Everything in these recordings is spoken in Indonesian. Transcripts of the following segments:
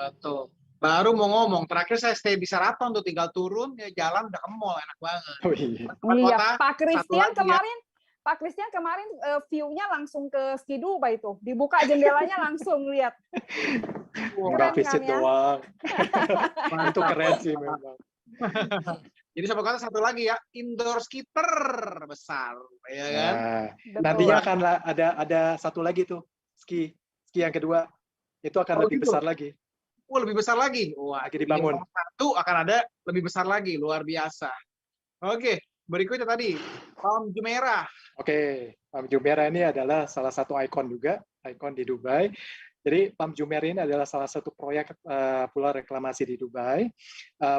Betul. Baru mau ngomong, terakhir saya stay di Sarapan tuh, tinggal turun, ya jalan udah ke mall, enak banget. Oh iya. Iya, Kota, Pak satu Christian lagi ya. Pak Christian kemarin view-nya langsung ke Ski Dubai itu. Dibuka jendelanya langsung lihat. Enggak Keren visit kan ya? doang. Itu Mantap. keren sih memang. Jadi sobat kota satu lagi ya, indoor skiper besar, ya kan? Nah, Betul. nantinya akan ada satu lagi tuh, ski yang kedua. Itu akan Oh, lebih gitu? besar lagi. Lebih besar lagi. Wah, Lagi dibangun. Satu akan ada lebih besar lagi, luar biasa. Oke, berikutnya tadi Palm Jumeirah. Oke, Palm Jumeirah ini adalah salah satu ikon juga, ikon di Dubai. Jadi Palm Jumeirah ini adalah salah satu proyek pulau reklamasi di Dubai.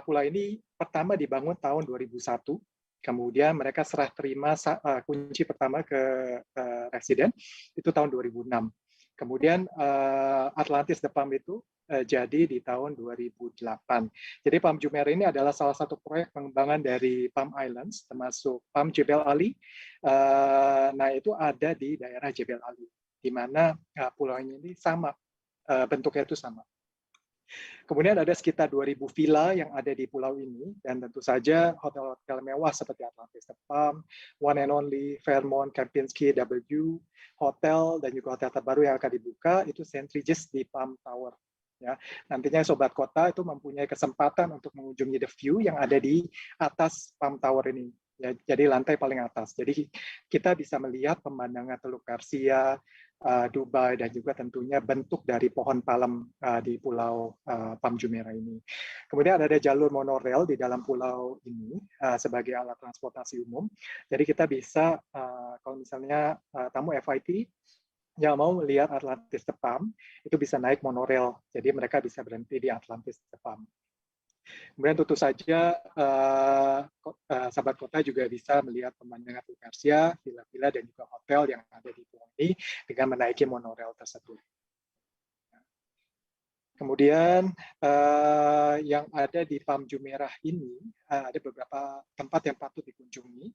Pulau ini pertama dibangun tahun 2001. Kemudian mereka serah terima kunci pertama ke residen itu tahun 2006. Kemudian Atlantis The Palm itu jadi di tahun 2008. Jadi Palm Jumeirah ini adalah salah satu proyek pengembangan dari Palm Islands, termasuk Palm Jebel Ali. Nah, itu ada di daerah Jebel Ali, di mana pulau ini sama, bentuknya itu sama. Kemudian ada sekitar 2.000 villa yang ada di pulau ini, dan tentu saja hotel-hotel mewah seperti Atlantis The Palm, One and Only, Fairmont, Kempinski, W, hotel, dan juga hotel terbaru yang akan dibuka, itu St. Regis di Palm Tower. Ya, nantinya Sobat Kota itu mempunyai kesempatan untuk mengunjungi The View yang ada di atas Palm Tower ini. Ya, jadi lantai paling atas. Jadi kita bisa melihat pemandangan Teluk Garcia, Dubai, dan juga tentunya bentuk dari pohon palem di pulau Palm Jumeirah ini. Kemudian ada jalur monorail di dalam pulau ini sebagai alat transportasi umum. Jadi kita bisa, kalau misalnya tamu FIT yang mau melihat Atlantis The Palm, itu bisa naik monorail. Jadi mereka bisa berhenti di Atlantis The Palm. Kemudian tentu saja sahabat kota juga bisa melihat pemandangan Teluk Garcia, villa-villa, dan juga hotel yang ada di pulau ini dengan menaiki monorail tersebut. Kemudian yang ada di Palm Jumeirah ini ada beberapa tempat yang patut dikunjungi,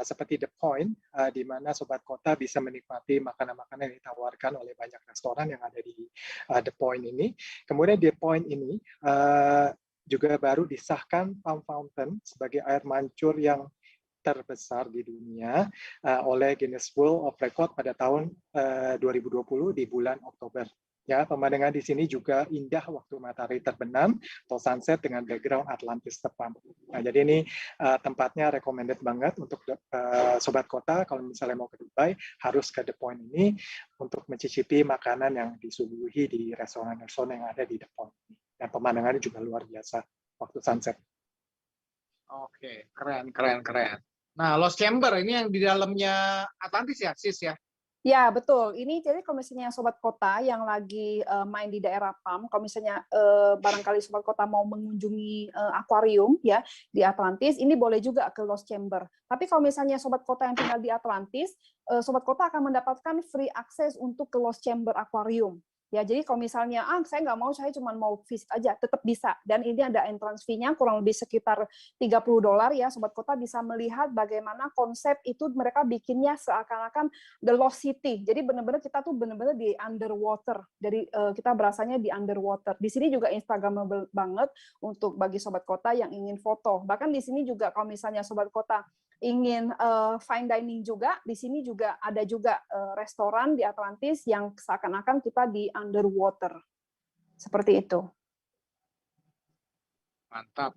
seperti The Point, di mana sobat kota bisa menikmati makanan-makanan yang ditawarkan oleh banyak restoran yang ada di The Point ini. Kemudian The Point ini juga baru disahkan Palm Fountain sebagai air mancur yang terbesar di dunia oleh Guinness World of Record pada tahun 2020 di bulan Oktober. Ya, pemandangan di sini juga indah waktu matahari terbenam atau sunset dengan background Atlantis The Palm. Nah, jadi ini tempatnya recommended banget untuk sobat kota kalau misalnya mau ke Dubai harus ke The Point ini untuk mencicipi makanan yang disuguhi di restoran-restoran yang ada di The Point. Dan pemandangannya juga luar biasa waktu sunset. Oke, keren. Nah, Lost Chamber ini yang di dalamnya Atlantis ya, Sis ya? Ya, betul. Ini jadi kalau misalnya sobat kota yang lagi main di daerah Palm, kalau misalnya barangkali sobat kota mau mengunjungi akuarium ya di Atlantis, ini boleh juga ke Lost Chamber. Tapi kalau misalnya sobat kota yang tinggal di Atlantis, sobat kota akan mendapatkan free access untuk ke Lost Chamber Aquarium. Ya, jadi kalau misalnya saya nggak mau, saya cuma mau visit aja, tetap bisa. Dan ini ada entrance fee-nya kurang lebih sekitar $30 ya. Sobat kota bisa melihat bagaimana konsep itu mereka bikinnya seakan-akan The Lost City. Jadi benar-benar kita tuh benar-benar di underwater. Jadi kita berasanya di underwater. Di sini juga instagramable banget untuk bagi sobat kota yang ingin foto. Bahkan di sini juga kalau misalnya sobat kota ingin fine dining juga, di sini juga ada juga restoran di Atlantis yang seakan-akan kita di underwater. Seperti itu. Mantap.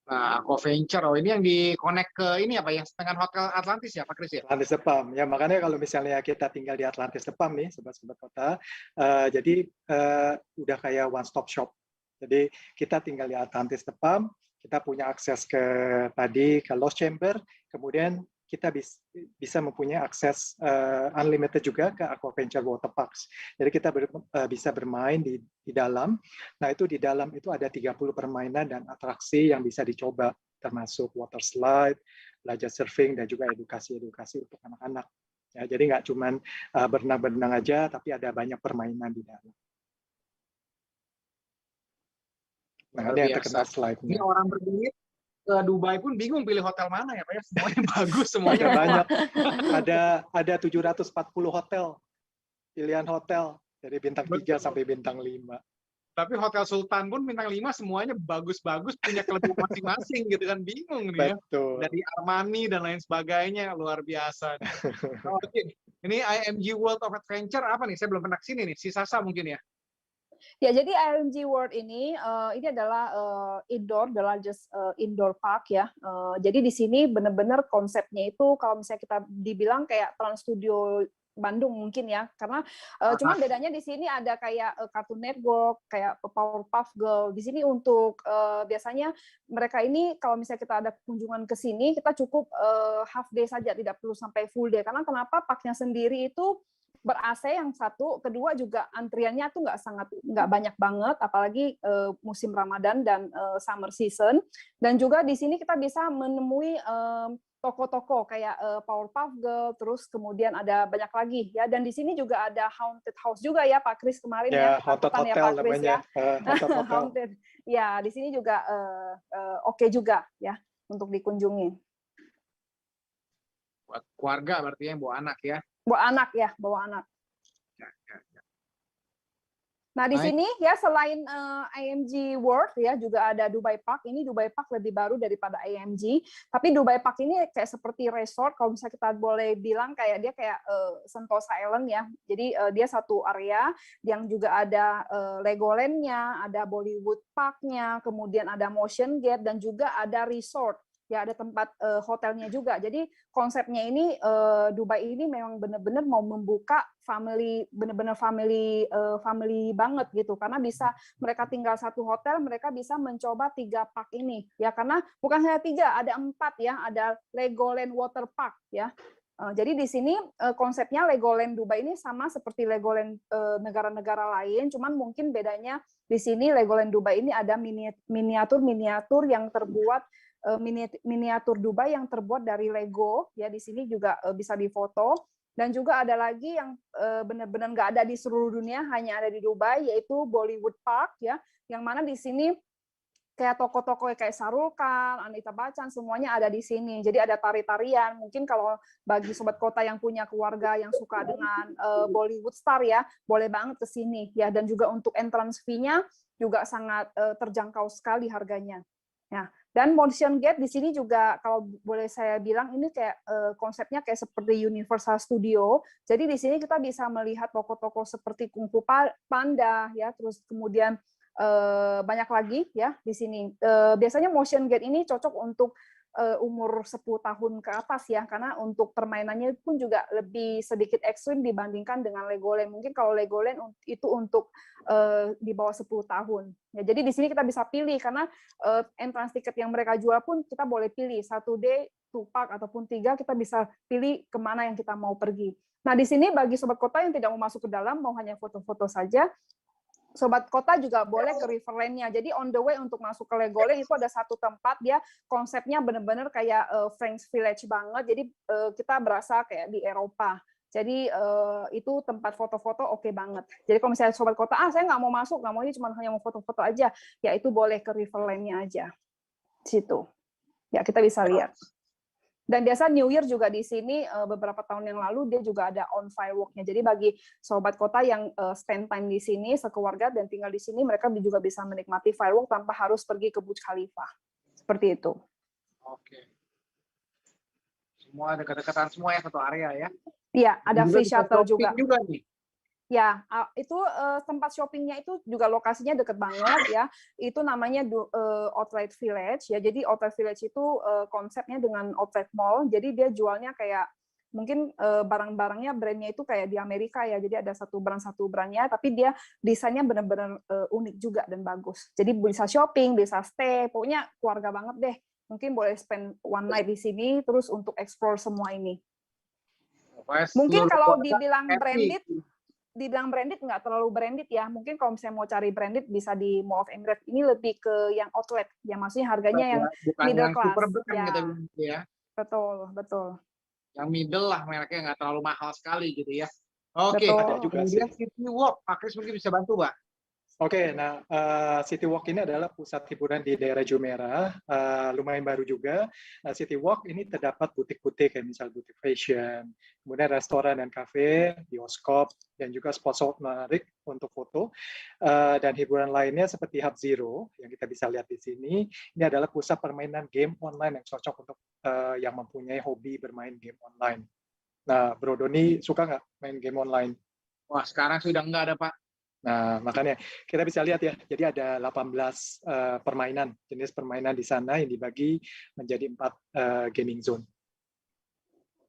Nah, Aquaventure, ini yang di-connect ke ini apa ya, dengan Hotel Atlantis ya, Pak Kris ya? Atlantis The Palm, ya makanya kalau misalnya kita tinggal di Atlantis The Palm nih, sobat-sobat kota, jadi udah kayak one stop shop. Jadi kita tinggal di Atlantis The Palm, kita punya akses ke Lost Chamber, kemudian kita bisa mempunyai akses unlimited juga ke Aquaventure Water Parks. Jadi kita bisa bermain di dalam. Nah, itu di dalam itu ada 30 permainan dan atraksi yang bisa dicoba, termasuk water slide, belajar surfing, dan juga edukasi-edukasi untuk anak-anak. Ya, jadi nggak cuma berenang-berenang aja, tapi ada banyak permainan di dalam. Nah, ini yang terkenal slide-nya. Ini orang berduit ke Dubai pun bingung pilih hotel mana ya, Pak ya? Semuanya bagus, semuanya banyak. Ada 740 hotel, pilihan hotel. Dari bintang 3 Betul. sampai bintang 5. Tapi Hotel Sultan pun bintang 5 semuanya bagus-bagus, punya kelebihan masing-masing gitu kan, bingung nih ya. Betul. Dari Armani dan lain sebagainya, luar biasa. Oke, ini IMG World of Adventure apa nih? Saya belum pernah kesini nih, si Sasa mungkin ya? Ya, jadi IMG World ini adalah indoor, the largest indoor park ya. Jadi di sini benar-benar konsepnya itu kalau misalnya kita dibilang kayak Trans Studio Bandung mungkin ya, karena cuman bedanya di sini ada kayak Cartoon Network, kayak Powerpuff Girl. Di sini untuk biasanya mereka ini kalau misalnya kita ada kunjungan ke sini, kita cukup half day saja, tidak perlu sampai full day. Karena kenapa? Parknya sendiri itu ber-AC yang satu, kedua juga antriannya tuh nggak banyak banget, apalagi musim Ramadan dan summer season. Dan juga di sini kita bisa menemui toko-toko kayak Powerpuff Girl, terus kemudian ada banyak lagi ya. Dan di sini juga ada haunted house juga ya Pak Kris kemarin ya. Haunted Ketakutan ya hotel Pak Kris namanya. ya. Haunted hotel. Haunted. Ya, di sini juga oke juga ya untuk dikunjungi. Buat keluarga berarti yang bawa anak ya. Bawa anak. Ya. Nah, di Baik. sini ya selain IMG World ya juga ada Dubai Park. Ini Dubai Park lebih baru daripada IMG. Tapi Dubai Park ini kayak seperti resort, kalau misalnya kita boleh bilang kayak dia kayak Sentosa Island ya. Jadi dia satu area yang juga ada Legoland-nya, ada Bollywood Park-nya, kemudian ada Motion Gate dan juga ada resort. Ya, ada tempat hotelnya juga. Jadi konsepnya ini Dubai ini memang benar-benar mau membuka family, benar-benar family banget gitu. Karena bisa mereka tinggal satu hotel, mereka bisa mencoba 3 park ini. Ya, karena bukan hanya 3, ada 4 ya. Ada Legoland Water Park ya. Jadi di sini konsepnya Legoland Dubai ini sama seperti Legoland negara-negara lain, cuman mungkin bedanya di sini Legoland Dubai ini ada miniatur yang terbuat miniatur Dubai yang terbuat dari Lego ya. Di sini juga bisa difoto. Dan juga ada lagi yang benar-benar nggak ada di seluruh dunia, hanya ada di Dubai, yaitu Bollywood Park ya, yang mana di sini kayak toko-toko kayak Shahrukh Khan, Amitabh Bachchan, semuanya ada di sini. Jadi ada tari-tarian. Mungkin kalau bagi sobat kota yang punya keluarga yang suka dengan Bollywood star ya, boleh banget ke sini ya. Dan juga untuk entrance fee-nya juga sangat terjangkau sekali harganya. Nah, dan Motion Gate di sini juga kalau boleh saya bilang ini kayak konsepnya kayak seperti Universal Studio. Jadi di sini kita bisa melihat toko-toko seperti Kung Fu Panda ya, terus kemudian banyak lagi ya di sini. Biasanya Motion Gate ini cocok untuk umur 10 tahun ke atas ya, karena untuk permainannya pun juga lebih sedikit ekstrim dibandingkan dengan Legoland. Mungkin kalau Legoland itu untuk di bawah 10 tahun. Ya, jadi di sini kita bisa pilih karena entrance ticket yang mereka jual pun kita boleh pilih 1 day, 2 park ataupun 3, kita bisa pilih kemana yang kita mau pergi. Nah, di sini bagi sobat kota yang tidak mau masuk ke dalam, mau hanya foto-foto saja, sobat kota juga boleh ke Riverland-nya. Jadi on the way untuk masuk ke Legoland itu ada satu tempat, dia konsepnya benar-benar kayak French Village banget. Jadi kita berasa kayak di Eropa. Jadi itu tempat foto-foto oke banget. Jadi kalau misalnya sobat kota, saya nggak mau masuk, nggak mau, ini cuma hanya mau foto-foto aja, ya itu boleh ke Riverland-nya aja. Situ. Ya, kita bisa lihat. Dan biasa New Year juga di sini beberapa tahun yang lalu dia juga ada on firework-nya. Jadi bagi sobat kota yang spend time di sini sekeluarga dan tinggal di sini, mereka juga bisa menikmati firework tanpa harus pergi ke Burj Khalifa. Seperti itu. Oke. Semua dekat-dekatan semua ya, satu area ya. Iya, ada free shuttle juga. Nih. Ya, itu tempat shoppingnya itu juga lokasinya dekat banget ya. Itu namanya Outlet Village ya. Jadi Outlet Village itu konsepnya dengan outlet mall. Jadi dia jualnya kayak mungkin barang-barangnya brandnya itu kayak di Amerika ya. Jadi ada satu brandnya, tapi dia desainnya benar-benar unik juga dan bagus. Jadi bisa shopping, bisa stay, pokoknya keluarga banget deh. Mungkin boleh spend one night di sini terus untuk explore semua ini. Mungkin kalau dibilang branded nggak terlalu branded ya. Mungkin kalau misalnya mau cari branded bisa di Mall of Emirates. Ini lebih ke yang outlet. Ya maksudnya harganya yang middle class. Ya. Kita ya. Betul. Yang middle lah, mereknya nggak terlalu mahal sekali gitu ya. Oke. Betul. Ada juga Kemudian City Walk, Pak Kris mungkin bisa bantu, Pak. Oke, nah City Walk ini adalah pusat hiburan di daerah Jumeirah, lumayan baru juga. Nah, City Walk ini terdapat butik-butik, kayak misal butik fashion, kemudian restoran dan kafe, bioskop, dan juga spot-spot menarik untuk foto. Dan hiburan lainnya seperti Hub Zero, yang kita bisa lihat di sini. Ini adalah pusat permainan game online yang cocok untuk yang mempunyai hobi bermain game online. Nah, Bro Doni suka nggak main game online? Wah, sekarang sudah nggak ada, Pak. Nah, makanya kita bisa lihat ya, jadi ada 18 permainan, jenis permainan di sana yang dibagi menjadi 4 gaming zone.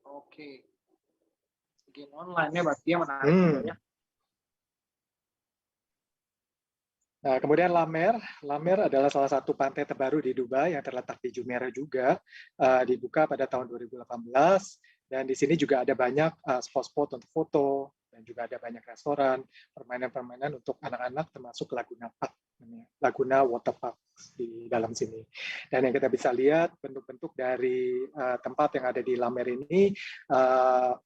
Oke. Game online-nya berarti yang menarik juga ya. Nah, kemudian Lamer. Lamer adalah salah satu pantai terbaru di Dubai yang terletak di Jumeirah juga, dibuka pada tahun 2018, dan di sini juga ada banyak spot-spot untuk foto, dan juga ada banyak restoran, permainan-permainan untuk anak-anak termasuk Laguna Park, Laguna Water Park di dalam sini. Dan yang kita bisa lihat bentuk-bentuk dari tempat yang ada di Lamer ini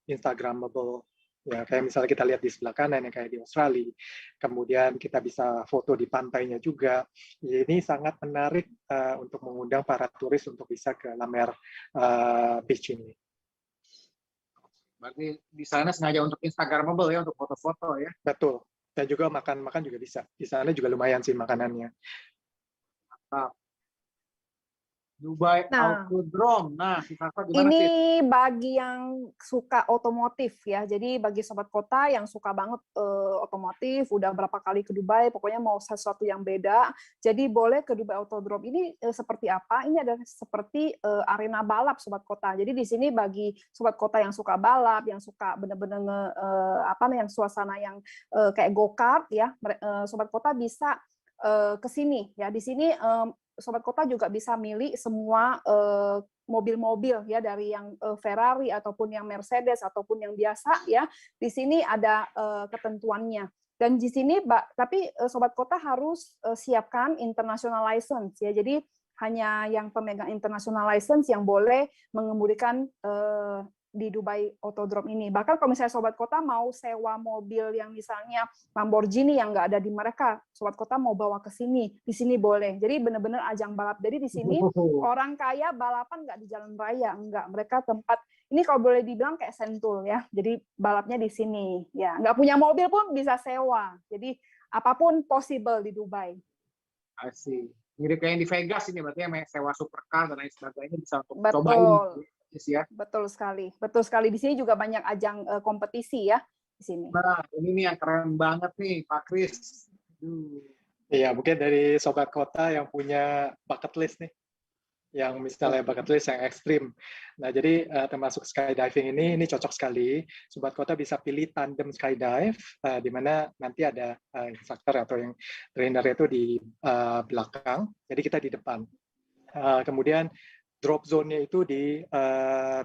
Instagramable. Ya, kayak misalnya kita lihat di sebelah kanan yang kayak di Australia. Kemudian kita bisa foto di pantainya juga. Ini sangat menarik untuk mengundang para turis untuk bisa ke Lamer Beach ini. Berarti di sana sengaja untuk Instagramable ya, untuk foto-foto ya. Betul. Dan juga makan-makan juga bisa. Di sana juga lumayan sih makanannya. Mantap. Dubai Autodrome. Nah, si Safa gimana ini sih? bagi yang suka otomotif ya. Jadi bagi sobat kota yang suka banget otomotif, udah berapa kali ke Dubai, pokoknya mau sesuatu yang beda. Jadi boleh ke Dubai Autodrome. Ini seperti apa? Ini adalah seperti arena balap sobat kota. Jadi di sini bagi sobat kota yang suka balap, yang suka benar-benar yang suasana yang kayak go-kart ya, sobat kota bisa ke sini ya. Di sini sobat kota juga bisa milih semua mobil-mobil ya, dari yang Ferrari ataupun yang Mercedes ataupun yang biasa ya. Di sini ada ketentuannya. Dan di sini tapi sobat kota harus siapkan international license ya. Jadi hanya yang pemegang international license yang boleh mengemudikan di Dubai Autodrome ini. Bahkan kalau misalnya sobat kota mau sewa mobil yang misalnya Lamborghini yang nggak ada di mereka, sobat kota mau bawa ke sini, di sini boleh. Jadi benar-benar ajang balap. Jadi di sini orang kaya balapan nggak di jalan raya, nggak. Mereka tempat ini kalau boleh dibilang kayak Sentul ya. Jadi balapnya di sini. Ya, nggak punya mobil pun bisa sewa. Jadi apapun possible di Dubai. Asik. Mirip kayak yang di Vegas ini, berarti yang sewa supercar dan lain sebagainya bisa untuk Betul. cobain. Ya. Betul sekali. Betul sekali. Di sini juga banyak ajang kompetisi ya di sini. Nah, ini nih yang keren banget nih, Pak Kris. Iya, mungkin dari sobat kota yang punya bucket list nih, yang misalnya bucket list yang ekstrim. Nah, jadi termasuk skydiving ini cocok sekali. Sobat kota bisa pilih tandem skydive, di mana nanti ada instruktur atau yang trainer itu di belakang, jadi kita di depan. Kemudian drop zone-nya itu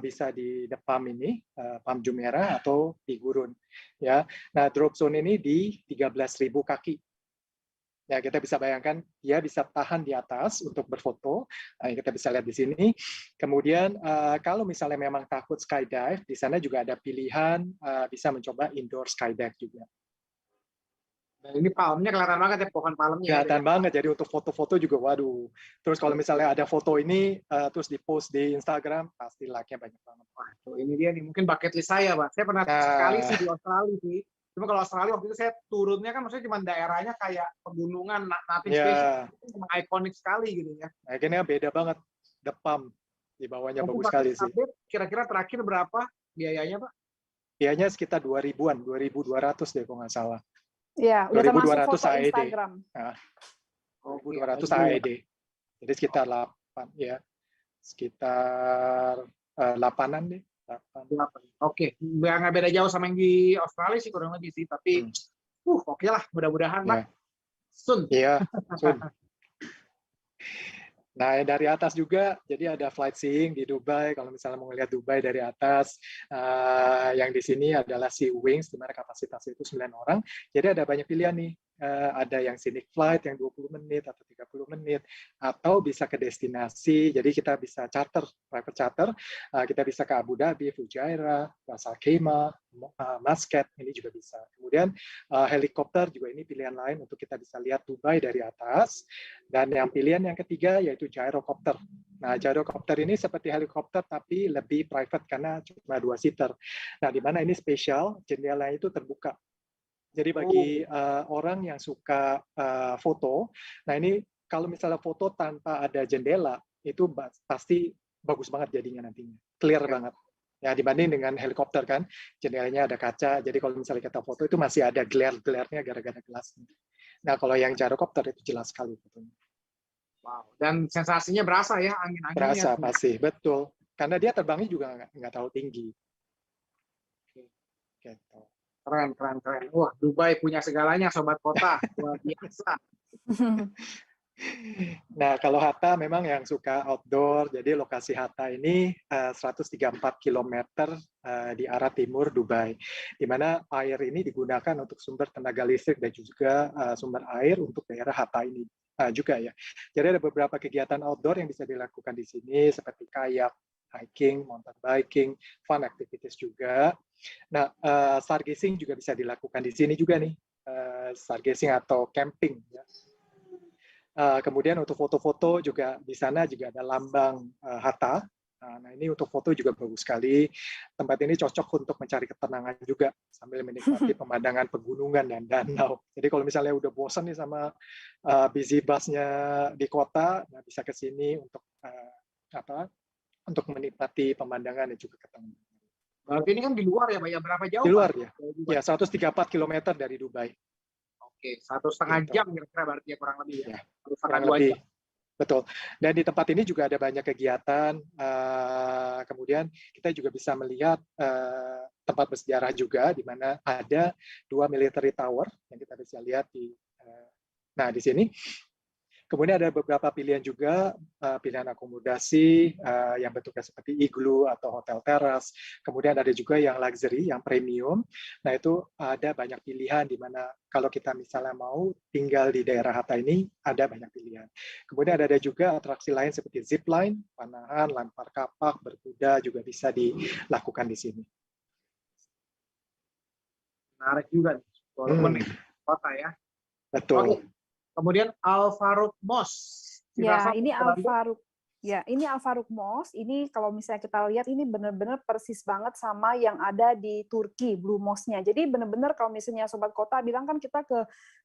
bisa di depan ini, Palm Jumeirah atau di Gurun. Ya, nah drop zone ini di 13.000 kaki. Ya, kita bisa bayangkan dia bisa tahan di atas untuk berfoto. Nah, kita bisa lihat di sini. Kemudian kalau misalnya memang takut skydive, di sana juga ada pilihan bisa mencoba indoor skydive juga. Dan ini palmnya kelihatan banget ya, pohon palmnya. Kelihatan banget, jadi untuk foto-foto juga, waduh. Terus kalau misalnya ada foto ini, terus di-post di Instagram, pasti like-nya banyak banget. Wah, tuh, ini dia nih, mungkin bucket list saya, Pak. Saya pernah sekali sih di Australia sih. Cuma kalau Australia waktu itu saya turunnya kan maksudnya cuma daerahnya kayak pegunungan, nothing special. Itu cuma ikonik sekali gitu ya. Nah, kayaknya beda banget. The Palm, di bawahnya bagus sekali sih. Kira-kira terakhir berapa biayanya, Pak? Biayanya sekitar 2.000-an, 2.200 deh kalau nggak salah. Ya, udah termasuk foto AED. Instagram. Nah, 2.200 AED. Jadi sekitar 8 ya. Sekitar 8-an deh. 8. Oke, nggak beda jauh sama yang di Australia sih kurang lebih sih, tapi oke lah, mudah-mudahan Pak. Soon. Iya, soon. Nah, dari atas juga, jadi ada flight seeing di Dubai. Kalau misalnya mau lihat Dubai dari atas, yang di sini adalah Sea Wings, di mana kapasitasnya itu 9 orang. Jadi ada banyak pilihan nih. ada yang scenic flight yang 20 menit atau 30 menit, atau bisa ke destinasi, jadi kita bisa charter, private charter, kita bisa ke Abu Dhabi, Fujairah, Ras Al Khaimah, Muscat, ini juga bisa. Kemudian helikopter juga ini pilihan lain untuk kita bisa lihat Dubai dari atas. Dan yang pilihan yang ketiga yaitu gyrocopter. Nah, gyrocopter ini seperti helikopter tapi lebih private karena cuma 2 seater. Nah, di mana ini spesial, jendelanya itu terbuka. Jadi bagi orang yang suka foto, nah ini kalau misalnya foto tanpa ada jendela, itu pasti bagus banget jadinya nantinya, clear banget. Ya, dibanding dengan helikopter kan, jendelanya ada kaca, jadi kalau misalnya kita foto itu masih ada glare-glare-nya gara-gara gelasnya. Nah, kalau yang gyrocopter itu jelas sekali fotonya. Wow, dan sensasinya berasa ya, angin-anginnya. Berasa, pasti, betul. Karena dia terbangnya juga nggak terlalu tinggi. Gitu. Keren. Wah, Dubai punya segalanya, Sobat Kota. Luar biasa. Nah, kalau Hatta memang yang suka outdoor, jadi lokasi Hatta ini 134 km di arah timur Dubai, di mana air ini digunakan untuk sumber tenaga listrik dan juga sumber air untuk daerah Hatta ini juga ya. Jadi ada beberapa kegiatan outdoor yang bisa dilakukan di sini, seperti kayak, hiking, mountain biking, fun activities juga. Nah, stargazing juga bisa dilakukan di sini juga nih, stargazing atau camping ya. Kemudian untuk foto-foto juga di sana juga ada lambang Hatta. Nah, ini untuk foto juga bagus sekali. Tempat ini cocok untuk mencari ketenangan juga sambil menikmati pemandangan pegunungan dan danau. Jadi kalau misalnya udah bosan nih sama busy bus-nya di kota, nah bisa ke sini untuk untuk menikmati pemandangan dan juga ketenangan. Berarti ini kan di luar ya, Pak? Ya, berapa jauh? Di luar Pak? ya. Ya, 134 km dari Dubai. Oke, 1,5 jam kira-kira berarti ya, kurang lebih ya. Kurang lebih. Betul. Dan di tempat ini juga ada banyak kegiatan. Kemudian kita juga bisa melihat tempat bersejarah juga, di mana ada 2 military tower yang kita bisa lihat di sini. Kemudian ada beberapa pilihan juga, pilihan akomodasi yang bentuknya seperti igloo atau hotel teras. Kemudian ada juga yang luxury, yang premium. Nah, itu ada banyak pilihan di mana kalau kita misalnya mau tinggal di daerah Hatta ini, ada banyak pilihan. Kemudian ada juga atraksi lain seperti zip line, panahan, lempar kapak, berkuda juga bisa dilakukan di sini. Menarik juga nih, walaupun kota ya. Betul. Oke. Kemudian Al Farouk Mosque. Ya, ini Al Farouk. Ya, ini Al Farouk Mosque. Ini kalau misalnya kita lihat ini benar-benar persis banget sama yang ada di Turki, Blue Mosque-nya. Jadi benar-benar kalau misalnya Sobat Kota bilang kan kita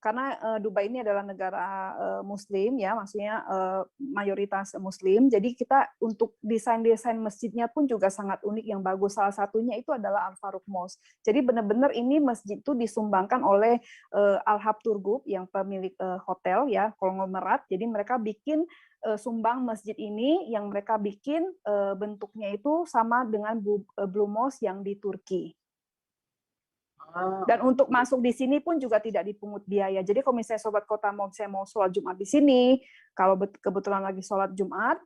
karena Dubai ini adalah negara Muslim ya, maksudnya mayoritas Muslim. Jadi kita untuk desain-desain masjidnya pun juga sangat unik yang bagus. Salah satunya itu adalah Al Farouk Mosque. Jadi benar-benar ini masjid itu disumbangkan oleh Al Habtour Group yang pemilik hotel ya, konglomerat. Jadi mereka bikin sumbang masjid ini yang mereka bikin bentuknya itu sama dengan Blue Mosque yang di Turki. Dan untuk masuk di sini pun juga tidak dipungut biaya. Jadi kalau misalnya Sobat Kota mau sholat Jumat di sini, kalau kebetulan lagi sholat Jumat,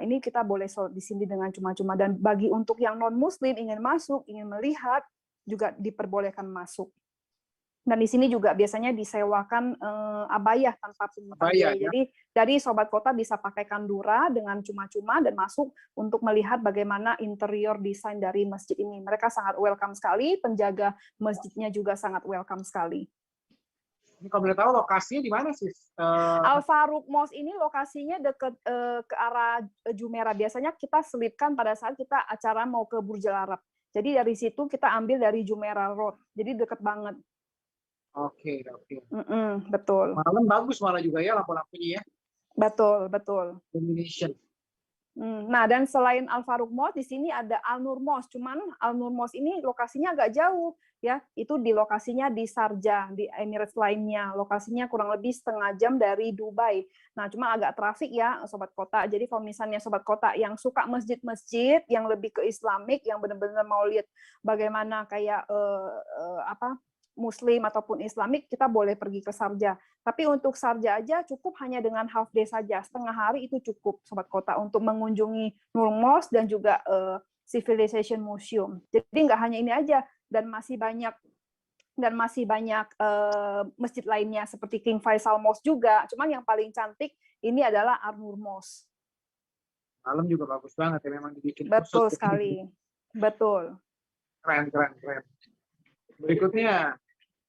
ini kita boleh sholat di sini dengan cuma-cuma. Dan bagi untuk yang non-Muslim ingin masuk, ingin melihat, juga diperbolehkan masuk. Dan di sini juga biasanya disewakan abayah tanpa pungutan biaya. Ya? Jadi dari Sobat Kota bisa pakai kandura dengan cuma-cuma dan masuk untuk melihat bagaimana interior desain dari masjid ini. Mereka sangat welcome sekali, penjaga masjidnya juga sangat welcome sekali. Ini kalau boleh tahu lokasinya di mana sih? Al Farouk Mosque ini lokasinya dekat ke arah Jumeirah. Biasanya kita selipkan pada saat kita acara mau ke Burj Al Arab. Jadi dari situ kita ambil dari Jumeirah Road. Jadi dekat banget. Oke. Betul. Malam bagus malah juga ya lampu-lampunya ya. Betul. Illumination. Nah, dan selain Al Farouk Mosque, di sini ada Al Nur Mosque. Cuman Al Nur Mosque ini lokasinya agak jauh, ya. Itu di lokasinya di Sharjah, di Emirates lainnya. Lokasinya kurang lebih setengah jam dari Dubai. Nah, cuma agak trafik ya, Sobat Kota. Jadi kalau misalnya Sobat Kota yang suka masjid-masjid, yang lebih ke Islamik, yang benar-benar mau lihat bagaimana kayak Muslim ataupun Islamik, kita boleh pergi ke Sharjah. Tapi untuk Sharjah aja cukup hanya dengan half day saja, setengah hari itu cukup Sobat Kota untuk mengunjungi Nur Mosque dan juga Civilization Museum. Jadi nggak hanya ini aja, dan masih banyak dan masih banyak masjid lainnya seperti King Faisal Mosque juga. Cuman yang paling cantik ini adalah An-Nur Mosque. Malam juga bagus banget ya, memang dibikin Betul khusus. sekali. Betul. Keren. Berikutnya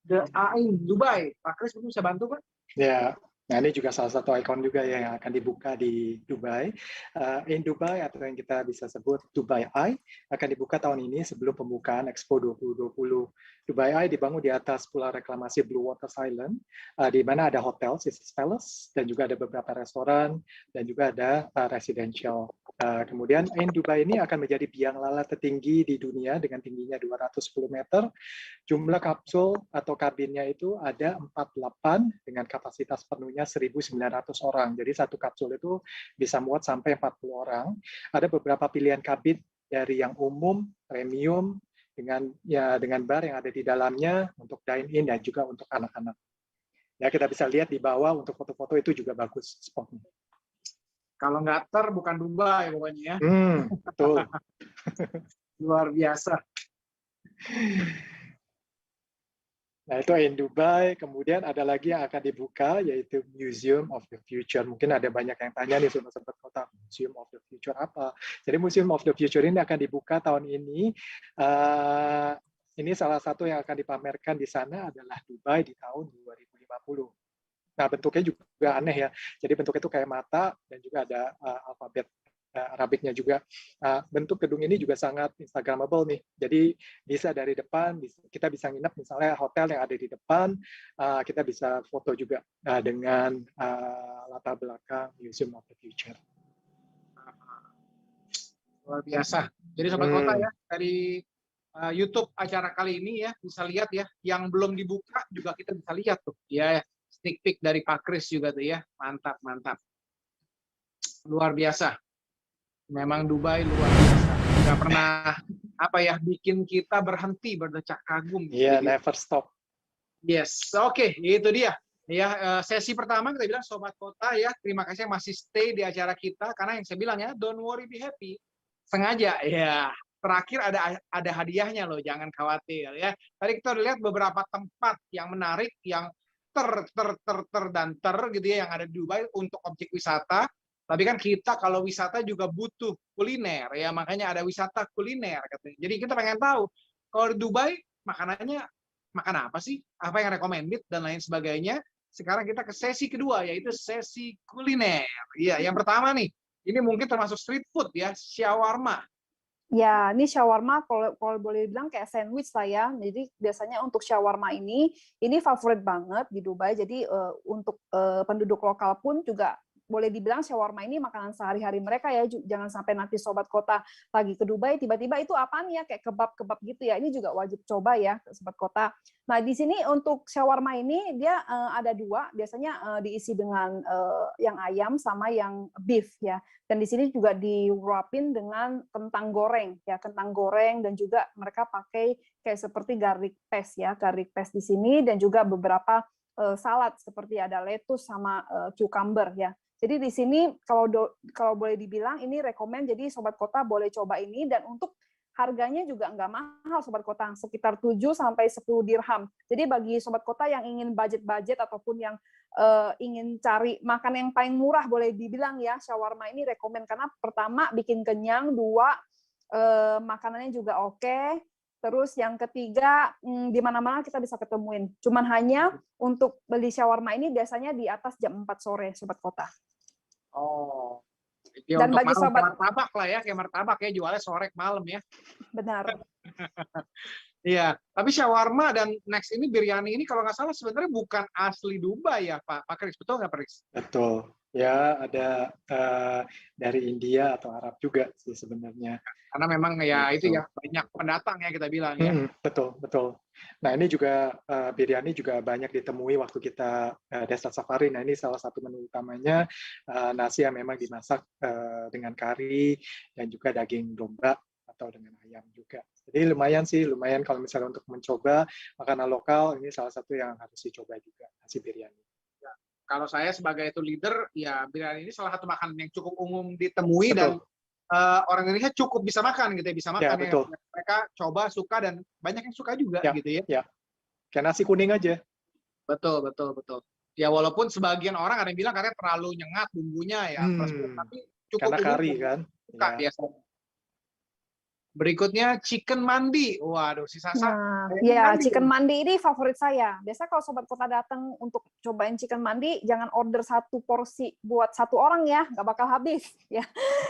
The Ain Dubai. Pak Kris mungkin bisa bantu, Pak? Ya, nah ini juga salah satu ikon juga ya yang akan dibuka di Dubai. In Dubai atau yang kita bisa sebut Dubai Eye akan dibuka tahun ini sebelum pembukaan Expo 2020. Dubai Eye dibangun di atas pulau reklamasi Blue Waters Island, di mana ada hotel Caesars Palace dan juga ada beberapa restoran dan juga ada residential. Kemudian In Dubai ini akan menjadi biang lala tertinggi di dunia dengan tingginya 210 meter. Jumlah kapsul atau kabinnya itu ada 48 dengan kapasitas penuhnya 1.900 orang. Jadi satu kapsul itu bisa muat sampai 40 orang. Ada beberapa pilihan kabin dari yang umum, premium, dengan bar yang ada di dalamnya untuk dine-in dan juga untuk anak-anak. Ya, kita bisa lihat di bawah untuk foto-foto itu juga bagus spotnya. Kalau nggak bukan Dubai pokoknya ya. Betul. Luar biasa. Nah, itu In Dubai. Kemudian ada lagi yang akan dibuka, yaitu Museum of the Future. Mungkin ada banyak yang tanya nih, sobat-sobat kota, Museum of the Future apa? Jadi Museum of the Future ini akan dibuka tahun ini. Ini salah satu yang akan dipamerkan di sana adalah Dubai di tahun 2050. Nah, bentuknya juga aneh ya. Jadi bentuknya itu kayak mata dan juga ada alfabet Arabiknya juga. Bentuk gedung ini juga sangat instagramable nih. Jadi bisa dari depan, kita bisa nginep misalnya hotel yang ada di depan, kita bisa foto juga dengan latar belakang Museum of the Future. Luar biasa. Jadi sobat kota ya, dari YouTube acara kali ini ya, bisa lihat ya, yang belum dibuka juga kita bisa lihat tuh. Ya, sneak peek dari Pak Kris juga tuh ya. Mantap. Luar biasa. Memang Dubai luar biasa. Nggak pernah bikin kita berhenti berdecak kagum. Iya, never stop. Yes, oke, itu dia. Ya, sesi pertama kita bilang sobat kota ya. Terima kasih yang masih stay di acara kita karena yang saya bilang ya, don't worry be happy. Sengaja ya. Terakhir ada hadiahnya loh, jangan khawatir ya. Tadi kita udah lihat beberapa tempat yang menarik yang gitu ya yang ada di Dubai untuk objek wisata. Tapi kan kita kalau wisata juga butuh kuliner ya, makanya ada wisata kuliner katanya. Jadi kita pengen tahu kalau di Dubai makanannya makan apa sih? Apa yang recommended dan lain sebagainya. Sekarang kita ke sesi kedua yaitu sesi kuliner. Iya, yang pertama nih, ini mungkin termasuk street food ya, shawarma. Ya, ini shawarma kalau boleh bilang kayak sandwich lah ya. Jadi biasanya untuk shawarma ini favorit banget di Dubai. Jadi untuk penduduk lokal pun juga boleh dibilang shawarma ini makanan sehari-hari mereka ya. Jangan sampai nanti sobat kota lagi ke Dubai tiba-tiba itu apaan ya kayak kebab-kebab gitu ya. Ini juga wajib coba ya sobat kota. Nah, di sini untuk shawarma ini dia ada dua, biasanya diisi dengan yang ayam sama yang beef ya. Dan di sini juga diurapin dengan kentang goreng ya, kentang goreng dan juga mereka pakai kayak seperti garlic paste ya, garlic paste di sini dan juga beberapa salad seperti ada lettuce sama cucumber ya. Jadi di sini kalau boleh dibilang ini rekomend, jadi sobat kota boleh coba ini dan untuk harganya juga nggak mahal sobat kota, sekitar 7 sampai 10 dirham. Jadi bagi sobat kota yang ingin budget ataupun yang ingin cari makan yang paling murah boleh dibilang ya, shawarma ini rekomend karena pertama bikin kenyang, dua makanannya juga oke. Terus yang ketiga, di mana-mana kita bisa ketemuin. Cuman hanya untuk beli shawarma ini biasanya di atas jam 4 sore, sobat kota. Oh, ya dan untuk bagi malam sobat martabak lah ya, kayak martabak ya jualnya sore malam ya. Benar. Iya, tapi shawarma dan next ini biryani ini kalau nggak salah sebenarnya bukan asli Dubai ya Pak Kris, betul nggak Pak Kris? Betul. Ya, ada dari India atau Arab juga sih sebenarnya. Karena memang ya itu ya banyak pendatang ya kita bilang ya. Betul. Nah, ini juga biryani juga banyak ditemui waktu kita Desert Safari. Nah, ini salah satu menu utamanya nasi yang memang dimasak dengan kari dan juga daging domba atau dengan ayam juga. Jadi lumayan kalau misalnya untuk mencoba makanan lokal, ini salah satu yang harus dicoba juga, nasi biryani. Kalau saya sebagai itu leader, ya biryani ini salah satu makanan yang cukup umum ditemui. Betul. Dan orang Indonesia cukup bisa makan gitu ya, bisa makan ya. Mereka coba suka dan banyak yang suka juga gitu ya. kayak nasi kuning aja. Betul, betul, betul. Ya walaupun sebagian orang ada yang bilang karena terlalu nyengat bumbunya ya, tapi cukup Karena umum kari kan. suka Ya. biasanya. Berikutnya chicken mandi. Waduh, si Sasa Nah, kayaknya ya mandi chicken dong. mandi ini favorit saya. Biasa kalau sobat kota datang untuk cobain chicken mandi, jangan order satu porsi buat satu orang ya, nggak bakal habis ya.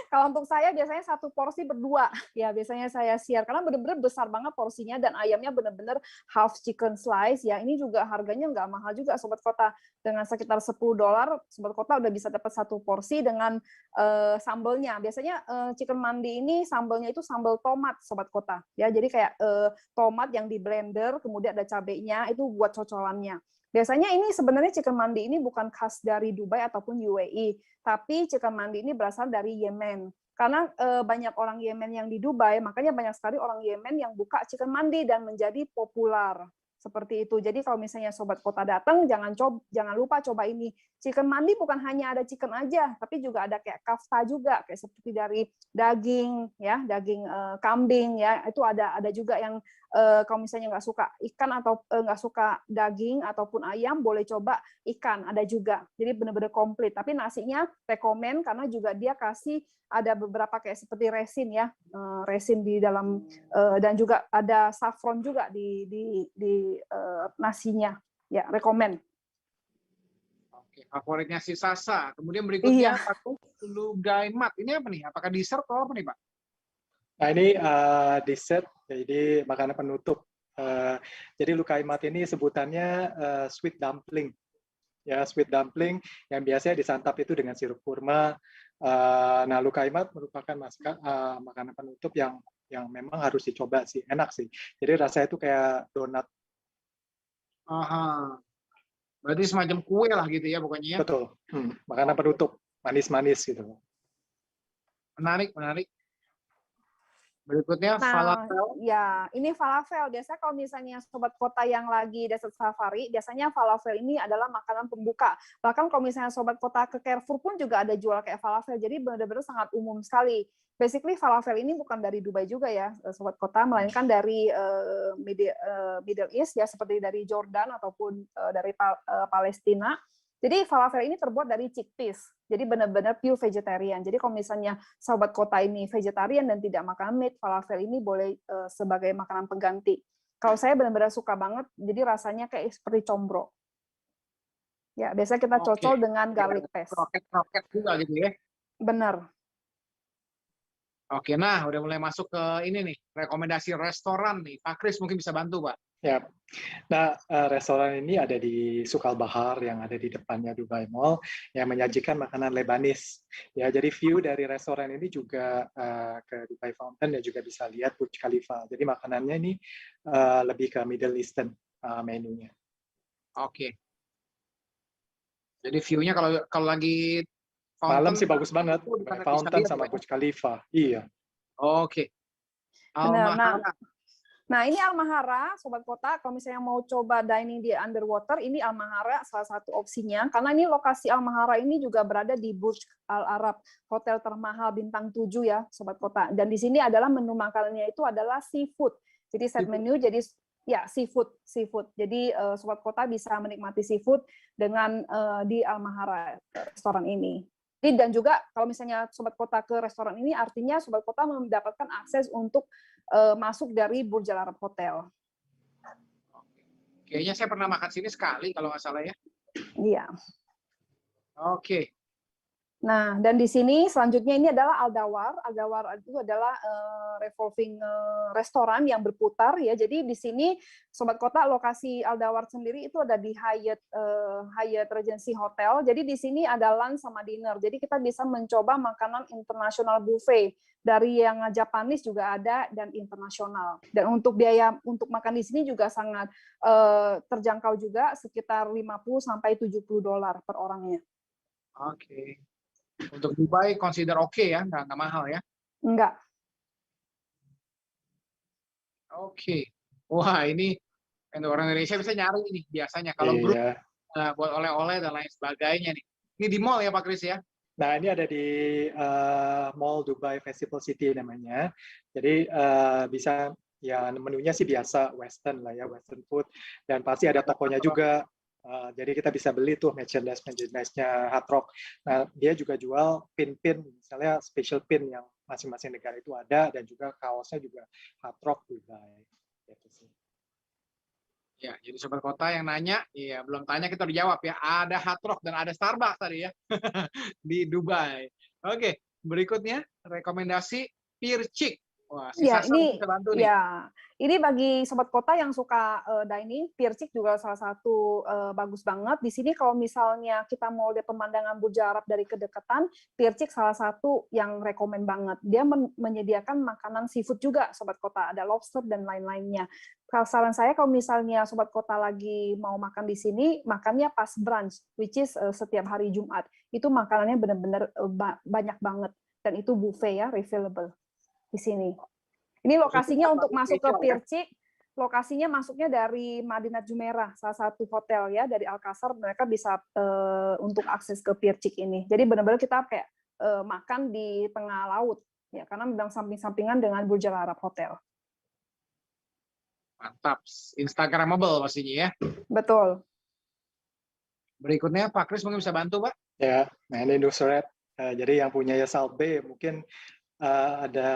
Kalau untuk saya biasanya satu porsi berdua, ya biasanya saya share karena benar-benar besar banget porsinya dan ayamnya benar-benar half chicken slice ya. Ini juga harganya nggak mahal juga sobat kota. Dengan sekitar $10, sobat kota udah bisa dapat satu porsi dengan sambelnya. Biasanya chicken mandi ini sambelnya itu sambal tomat sobat kota ya. Jadi kayak tomat yang di blender, kemudian ada cabenya, itu buat cocolannya. Biasanya ini sebenarnya chicken mandi ini bukan khas dari Dubai ataupun UAE, tapi chicken mandi ini berasal dari Yemen. Karena banyak orang Yemen yang di Dubai, makanya banyak sekali orang Yemen yang buka chicken mandi dan menjadi populer. Seperti itu. Jadi kalau misalnya sobat kota datang, jangan lupa coba ini. Chicken mandi bukan hanya ada chicken aja, tapi juga ada kayak kafta juga, kayak seperti dari daging ya, daging kambing ya. Itu ada juga yang kalau misalnya nggak suka ikan atau nggak suka daging ataupun ayam, boleh coba ikan, ada juga. Jadi benar-benar komplit. Tapi nasinya rekomen karena juga dia kasih ada beberapa kayak seperti resin ya, resin di dalam dan juga ada saffron juga di nasinya. Ya, rekomen. Oke, favoritnya si Sasa. Kemudian berikutnya Iya. Pakus Lugaimat. Ini apa nih? Apakah dessert atau apa nih, Pak? Nah ini dessert, jadi makanan penutup. Jadi lukaimat ini sebutannya sweet dumpling. Ya, sweet dumpling yang biasanya disantap itu dengan sirup kurma. Nah, lukaimat merupakan makanan penutup yang memang harus dicoba sih, enak sih. Jadi rasanya itu kayak donat. Aha. Berarti semacam kue lah gitu ya pokoknya ya. Betul. Makanan penutup, manis-manis gitu. Menarik, menarik. Berikutnya falafel. Ya, ini falafel. Biasanya kalau misalnya sobat kota yang lagi desert safari, biasanya falafel ini adalah makanan pembuka. Bahkan kalau misalnya sobat kota ke Carrefour pun juga ada jual kayak falafel. Jadi benar-benar sangat umum sekali. Basically falafel ini bukan dari Dubai juga ya, sobat kota, melainkan dari Middle East ya, seperti dari Jordan ataupun dari Palestina. Jadi falafel ini terbuat dari chickpeas. Jadi benar-benar pure vegetarian. Jadi kalau misalnya sobat kota ini vegetarian dan tidak makan meat, falafel ini boleh sebagai makanan pengganti. Kalau saya benar-benar suka banget, jadi rasanya kayak seperti combro. Ya, biasanya kita cocol dengan garlic paste. Kroket juga gitu ya. Benar. Oke, nah udah mulai masuk ke ini nih, rekomendasi restoran nih. Pak Kris mungkin bisa bantu, Pak. Ya, nah restoran ini ada di Sukal Bahar yang ada di depannya Dubai Mall yang menyajikan makanan Lebanese. Ya, jadi view dari restoran ini juga ke Dubai Fountain dan juga bisa lihat Burj Khalifa. Jadi makanannya ini lebih ke Middle Eastern menunya. Oke. Jadi view-nya kalau lagi malam sih bagus banget, Fountain sama Burj Khalifa. Iya. Oke. Benar. Nah, ini Al-Mahara, sobat kota. Kalau misalnya mau coba dining di underwater, ini Al-Mahara salah satu opsinya. Karena ini lokasi Al-Mahara ini juga berada di Burj Al Arab, hotel termahal bintang 7 ya, sobat kota. Dan di sini adalah menu makanannya itu adalah seafood. Jadi set menu jadi ya seafood. Jadi sobat kota bisa menikmati seafood dengan di Al-Mahara restoran ini. Dan juga kalau misalnya sobat kota ke restoran ini, artinya sobat kota mendapatkan akses untuk masuk dari Burj Al Arab Hotel. Kayaknya saya pernah makan sini sekali kalau nggak salah ya. Iya. Oke. Nah, dan di sini selanjutnya ini adalah Aldawar. Aldawar itu adalah revolving restoran yang berputar ya. Jadi di sini sobat kota lokasi Aldawar sendiri itu ada di Hyatt Regency Hotel. Jadi di sini ada lunch sama dinner. Jadi kita bisa mencoba makanan internasional buffet. Dari yang Japanese juga ada dan internasional. Dan untuk biaya untuk makan di sini juga sangat terjangkau juga, sekitar 50 sampai $70 per orangnya. Oke. Untuk Dubai consider oke ya, nggak mahal ya? Enggak. Oke. Wah, ini orang Indonesia bisa nyari ini biasanya kalau grup buat oleh-oleh dan lain sebagainya nih. Ini di mall ya Pak Kris ya? Nah, ini ada di Mall Dubai Festival City namanya. Jadi bisa ya menunya sih biasa Western lah ya, Western food, dan pasti ada tokonya juga. Jadi kita bisa beli tuh merchandise-nya Hard Rock. Nah, dia juga jual pin-pin, misalnya special pin yang masing-masing negara itu ada, dan juga kaosnya juga Hard Rock Dubai. Gitu sih. Ya, jadi sobat kota yang nanya, iya belum tanya kita udah jawab ya. Ada Hard Rock dan ada Starbucks tadi ya di Dubai. Oke, berikutnya rekomendasi Pircik. Wah, si Ya, Sasa ini bisa bantu nih. ya, ini bagi sobat kota yang suka dining, Pircik juga salah satu bagus banget. Di sini kalau misalnya kita mau lihat pemandangan Burj Arab dari kedekatan, Pircik salah satu yang rekomen banget. Dia menyediakan makanan seafood juga, sobat kota, ada lobster dan lain-lainnya. Saran saya kalau misalnya sobat kota lagi mau makan di sini, makannya pas brunch, which is setiap hari Jumat. Itu makanannya benar-benar banyak banget, dan itu buffet ya, refillable di sini. Ini lokasinya untuk masuk ke Pircik, lokasinya masuknya dari Madinat Jumeirah, salah satu hotel ya, dari Al-Qasr, mereka bisa untuk akses ke Pircik ini. Jadi benar-benar kita kayak makan di tengah laut, ya, karena memang samping-sampingan dengan Burj Al Arab Hotel. Mantap, Instagramable pastinya ya. Betul. Berikutnya Pak Kris mungkin bisa bantu Pak. Ya, nah ini Nusret. Jadi yang punya Salt Bae mungkin ada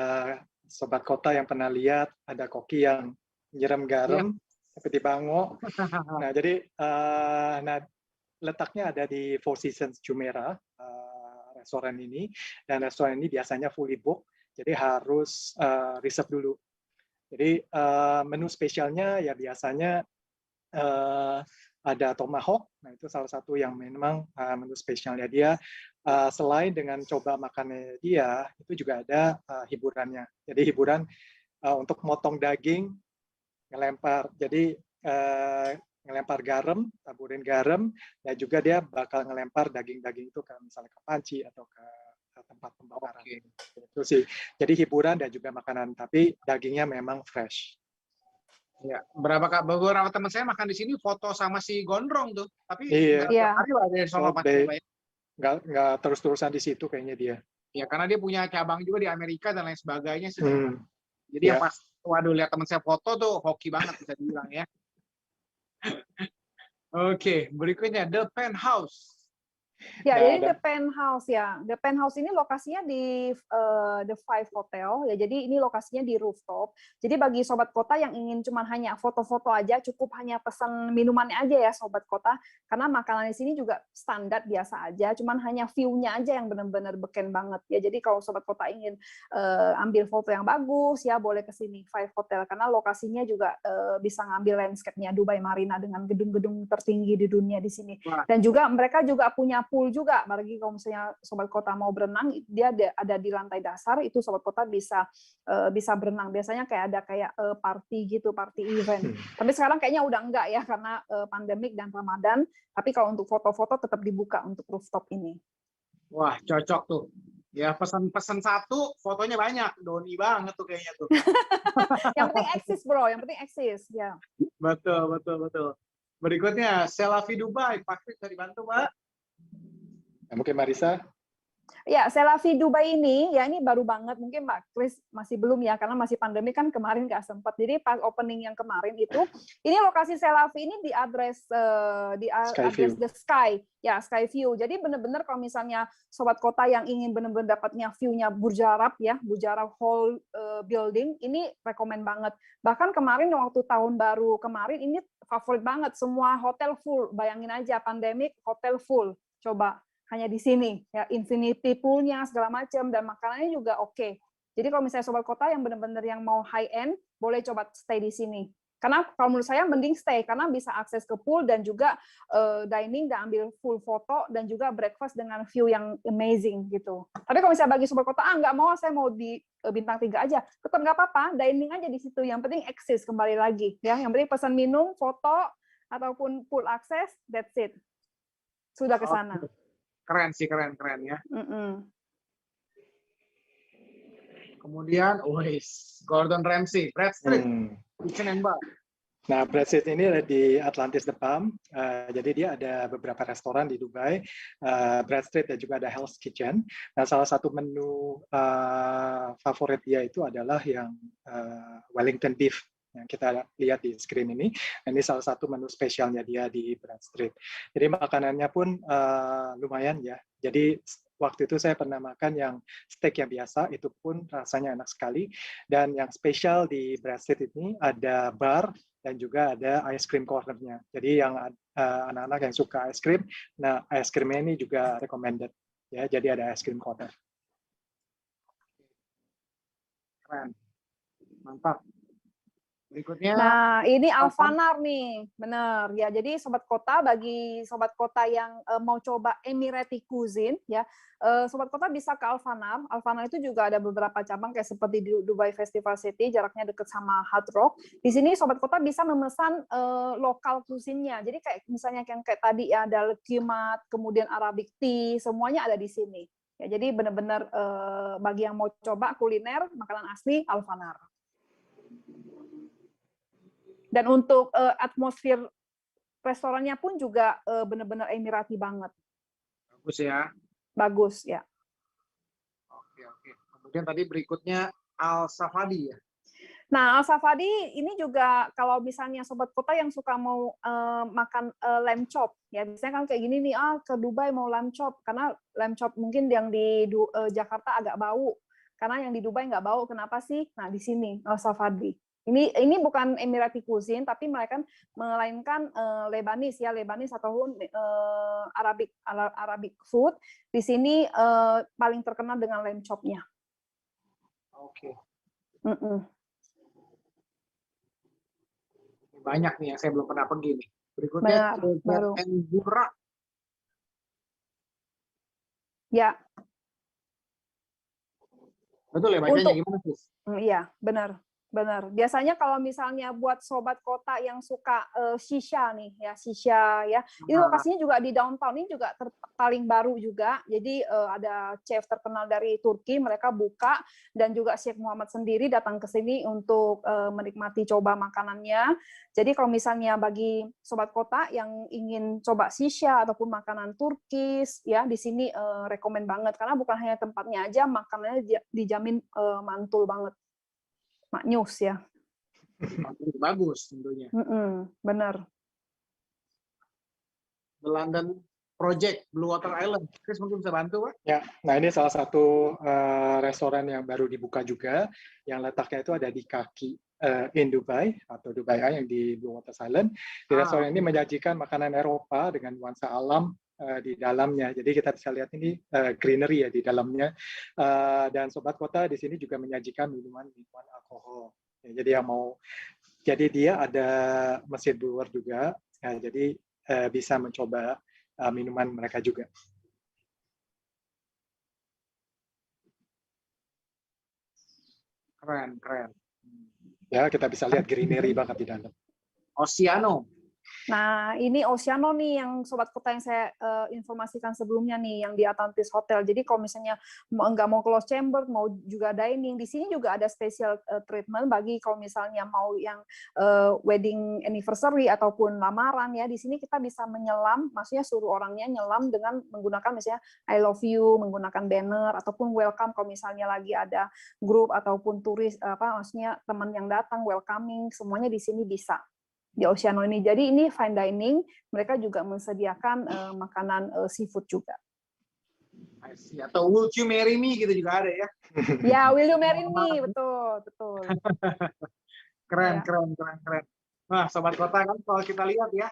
sobat kota yang pernah lihat ada koki yang nyiram garam seperti bango. Nah, jadi letaknya ada di Four Seasons Jumeirah, restoran ini, dan restoran ini biasanya fully book, jadi harus reserve dulu. Jadi menu spesialnya ya biasanya ada tomahawk. Nah, itu salah satu yang memang menu spesialnya dia. Selain dengan coba makannya dia, itu juga ada hiburannya. Jadi hiburan untuk motong daging, ngelempar. Jadi ngelempar garam, taburin garam, dan juga dia bakal ngelempar daging-daging itu ke misalnya ke panci atau ke tempat pembakaran. Itu sih. Jadi hiburan dan juga makanan, tapi dagingnya memang fresh. Ya, beberapa teman saya makan di sini foto sama si Gondrong tuh, tapi Iya. hari lah dari Solo pasti. Nggak terus-terusan di situ kayaknya dia. Ya, karena dia punya cabang juga di Amerika dan lain sebagainya sih. Jadi Ya. yang pas, waduh lihat teman saya foto tuh hoki banget bisa dibilang ya. Oke, berikutnya The Penthouse. Ya, jadi The Penthouse ya. The Penthouse ini lokasinya di The Five Hotel ya. Jadi ini lokasinya di rooftop. Jadi bagi sobat kota yang ingin cuman hanya foto-foto aja, cukup hanya pesan minumannya aja ya sobat kota. Karena makanan di sini juga standar biasa aja, cuman hanya view-nya aja yang benar-benar beken banget ya. Jadi kalau sobat kota ingin ambil foto yang bagus ya boleh ke sini Five Hotel karena lokasinya juga bisa ngambil landscape-nya Dubai Marina dengan gedung-gedung tertinggi di dunia di sini. Dan juga mereka juga punya pool juga, bagi kalau misalnya sobat kota mau berenang, dia ada di lantai dasar, itu sobat kota bisa berenang. Biasanya kayak ada party gitu, party event. Tapi sekarang kayaknya udah enggak ya karena pandemik dan Ramadan. Tapi kalau untuk foto-foto tetap dibuka untuk rooftop ini. Wah, cocok tuh. Ya pesan satu, fotonya banyak. Doni banget tuh kayaknya tuh. Yang penting eksis bro, yang penting eksis ya. Betul. Berikutnya Selavi Dubai, Pak Kris bisa dibantu Pak? Mungkin Marisa. Ya, Selavi Dubai ini, ya ini baru banget, mungkin Mbak Kris masih belum ya, karena masih pandemi kan kemarin nggak sempat. Jadi pas opening yang kemarin itu, ini lokasi Selavi ini di address The Sky, ya Sky View. Jadi benar-benar kalau misalnya sobat kota yang ingin benar-benar dapatnya view-nya Burj Arab ya, Burj Arab Hall Building, ini rekomen banget. Bahkan kemarin waktu tahun baru kemarin ini favorit banget, semua hotel full. Bayangin aja pandemik, hotel full. Coba. Hanya di sini ya, infinity poolnya segala macam dan makanannya juga oke. Jadi kalau misalnya sobat kota yang benar-benar yang mau high end boleh coba stay di sini. Karena kalau menurut saya mending stay karena bisa akses ke pool dan juga dining dan ambil full foto dan juga breakfast dengan view yang amazing gitu. Tapi kalau misalnya bagi sobat kota nggak mau, saya mau di bintang 3 aja, tetap nggak apa-apa, dining aja di situ. Yang penting eksis kembali lagi ya. Yang penting pesan minum, foto ataupun pool akses, that's it. Sudah ke sana. Keren sih, keren ya. Kemudian, Gordon Ramsay, Bread Street, Kitchen and Bar. Nah, Brad Street ini ada di Atlantis The Palm. Jadi dia ada beberapa restoran di Dubai, Brad Street dan juga ada Hell's Kitchen. Nah, salah satu menu favorit dia itu adalah yang Wellington beef yang kita lihat di screen ini. Ini salah satu menu spesialnya dia di Brad Street. Jadi makanannya pun lumayan ya. Jadi waktu itu saya pernah makan yang steak yang biasa, itu pun rasanya enak sekali. Dan yang spesial di Brad Street ini ada bar dan juga ada ice cream corner-nya. Jadi yang anak-anak yang suka ice cream, nah ice cream ini juga recommended. Ya, jadi ada ice cream corner. Keren. Mantap. Berikutnya. Nah, ini Alfanar nih, benar ya. Jadi sobat kota, bagi sobat kota yang mau coba Emirati cuisine ya, sobat kota bisa ke Alfanar. Alfanar itu juga ada beberapa cabang kayak seperti di Dubai Festival City, jaraknya dekat sama Hard Rock. Di sini sobat kota bisa memesan lokal cuisine-nya. Jadi kayak misalnya yang kayak tadi ya, ada legimat, kemudian Arabic tea, semuanya ada di sini. Ya, jadi benar-benar bagi yang mau coba kuliner makanan asli Alfanar. Dan untuk atmosfer restorannya pun juga benar-benar Emirati banget. Bagus ya. Bagus ya. Oke. Kemudian tadi berikutnya Al Safadi ya. Nah, Al Safadi ini juga kalau misalnya sobat kota yang suka mau makan lamb chop, ya biasanya kan kayak gini nih, ke Dubai mau lamb chop, karena lamb chop mungkin yang di Jakarta agak bau, karena yang di Dubai nggak bau, kenapa sih? Nah, di sini Al Safadi. Ini bukan Emirati cuisine, tapi mereka melainkan Lebanese ya, Lebanese ataupun Arabic food. Di sini paling terkenal dengan lamb chop-nya. Oke. Banyak nih yang saya belum pernah pergi nih. Berikutnya baru. Bura. Ya. Betul ya, bacanya gimana sih? Iya, benar. Biasanya kalau misalnya buat sobat kota yang suka shisha nih ya, shisha ya. Ini lokasinya juga di downtown, ini juga paling baru juga. Jadi ada chef terkenal dari Turki, mereka buka, dan juga Sheikh Muhammad sendiri datang ke sini untuk menikmati coba makanannya. Jadi kalau misalnya bagi sobat kota yang ingin coba shisha ataupun makanan Turkis ya, di sini rekomen banget, karena bukan hanya tempatnya aja, makanannya dijamin mantul banget. Maknyus ya. Bagus tentunya. Benar. The London Project, Blue Water Island. Chris mungkin bisa bantu, Pak? Ya, nah ini salah satu restoran yang baru dibuka juga, yang letaknya itu ada di kaki in Dubai, atau Dubai Eye yang di Blue Water Island. Di restoran ini menyajikan makanan Eropa dengan nuansa alam di dalamnya. Jadi kita bisa lihat ini greenery ya di dalamnya. Dan sobat kota di sini juga menyajikan minuman alkohol. Ya, jadi yang mau, jadi dia ada mesin brewer juga. Ya, jadi bisa mencoba minuman mereka juga. Keren. Ya, kita bisa lihat greenery banget di dalam. Oceano. Nah, ini Oceano nih yang sobat kota yang saya informasikan sebelumnya nih, yang di Atlantis Hotel. Jadi kalau misalnya nggak mau close chamber, mau juga dining, di sini juga ada special treatment bagi kalau misalnya mau yang wedding anniversary ataupun lamaran ya. Di sini kita bisa menyelam, maksudnya suruh orangnya nyelam dengan menggunakan misalnya I love you, menggunakan banner ataupun welcome kalau misalnya lagi ada grup ataupun turis maksudnya teman yang datang welcoming, semuanya di sini bisa. Di Oceano ini. Jadi ini fine dining, mereka juga menyediakan makanan seafood juga. Atau Will You Marry Me gitu juga ada ya. Ya, Will You Marry Me, betul. Keren. Nah, sobat kota kan kalau kita lihat ya,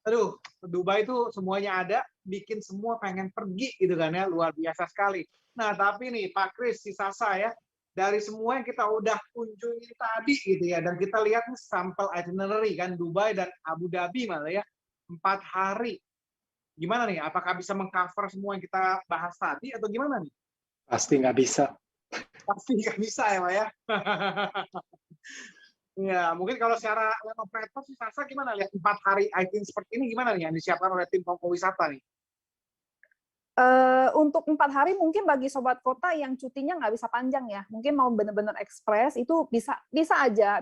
aduh, Dubai itu semuanya ada, bikin semua pengen pergi gitu kan ya, luar biasa sekali. Nah, tapi nih Pak Kris, si Sasa ya, dari semua yang kita udah kunjungi tadi gitu ya, dan kita lihat nih sampel itinerary kan, Dubai dan Abu Dhabi malah ya, 4 hari. Gimana nih, apakah bisa mengcover semua yang kita bahas tadi atau gimana nih? Pasti nggak bisa. Pasti nggak bisa ya Pak ya. Ya, mungkin kalau secara operator sih Sasa gimana lihat 4 hari item seperti ini gimana nih yang disiapkan oleh tim Kongko Wisata nih? Untuk 4 hari mungkin bagi sobat kota yang cutinya nggak bisa panjang ya, mungkin mau benar-benar ekspres itu bisa aja.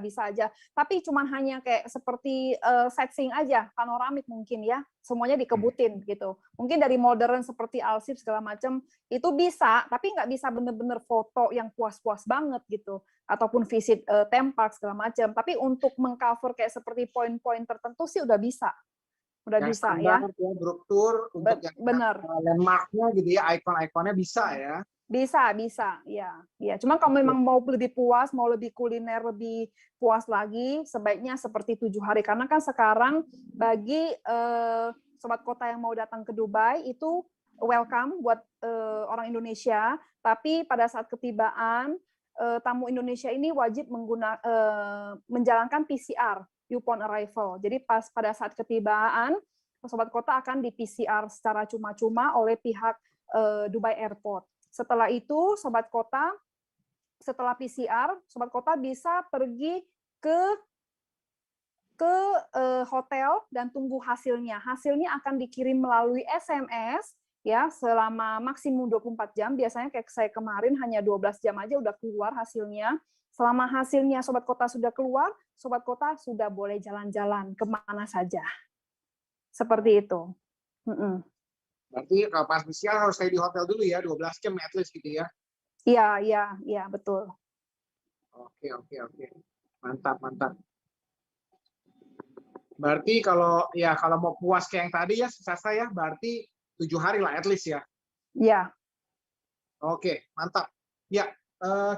Tapi cuman hanya kayak seperti sightseeing aja, panoramik mungkin ya, semuanya dikebutin gitu. Mungkin dari modern seperti arsip segala macam itu bisa, tapi nggak bisa benar-benar foto yang puas-puas banget gitu, ataupun visit theme park segala macam. Tapi untuk mengcover kayak seperti poin-poin tertentu sih udah bisa Yang bisa ya. standar ya, Brook Tour untuk yang Benar. landmarknya gitu ya, ikon-ikonnya bisa ya. Bisa, ya. Cuma kalau memang mau lebih puas, mau lebih kuliner, lebih puas lagi, sebaiknya seperti 7 hari. Karena kan sekarang bagi sobat kota yang mau datang ke Dubai itu welcome buat orang Indonesia. Tapi pada saat ketibaan tamu Indonesia ini wajib menjalankan PCR upon arrival. Jadi pada saat ketibaan, sobat kota akan di PCR secara cuma-cuma oleh pihak Dubai Airport. Setelah itu, sobat kota, setelah PCR, sobat kota bisa pergi ke hotel dan tunggu hasilnya. Hasilnya akan dikirim melalui SMS ya selama maksimum 24 jam. Biasanya kayak saya kemarin hanya 12 jam aja udah keluar hasilnya. Selama hasilnya sobat kota sudah keluar, sobat kota sudah boleh jalan-jalan kemana saja. Seperti itu. Berarti kalau pas PCR harus stay di hotel dulu ya, 12 jam at least gitu ya. Iya, betul. Oke. Mantap. Berarti kalau mau puas kayak yang tadi ya, Sasa ya, berarti 7 hari lah at least ya. Iya. Oke, mantap. Ya,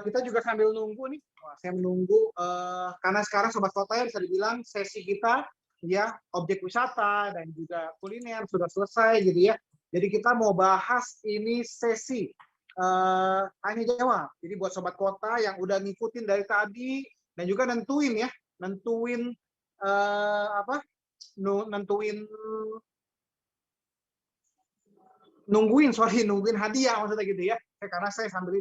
kita juga sambil nunggu nih. Saya menunggu karena sekarang sobat kota ya bisa dibilang sesi kita ya objek wisata dan juga kuliner sudah selesai gitu ya. Jadi kita mau bahas ini sesi tanya jawab. Jadi buat sobat kota yang udah ngikutin dari tadi dan juga nentuin nungguin hadiah maksudnya gitu ya. Karena saya sambil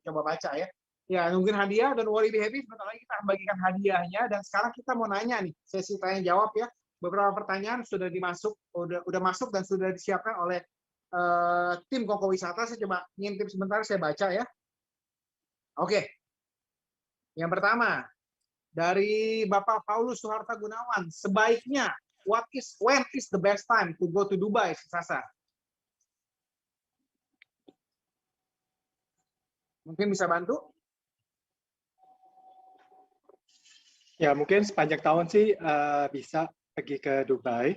coba baca ya. Ya, nungguin hadiah dan worry be happy, sebentar lagi kita akan bagikan hadiahnya. Dan sekarang kita mau nanya nih, sesi tanya jawab ya. Beberapa pertanyaan sudah udah masuk dan sudah disiapkan oleh tim Koko Wisata. Saya coba ngintip sebentar, saya baca ya. Oke. Yang pertama, dari Bapak Paulus Suharta Gunawan, sebaiknya when is the best time to go to Dubai, Sasa? Mungkin bisa bantu? Ya, mungkin sepanjang tahun sih bisa pergi ke Dubai.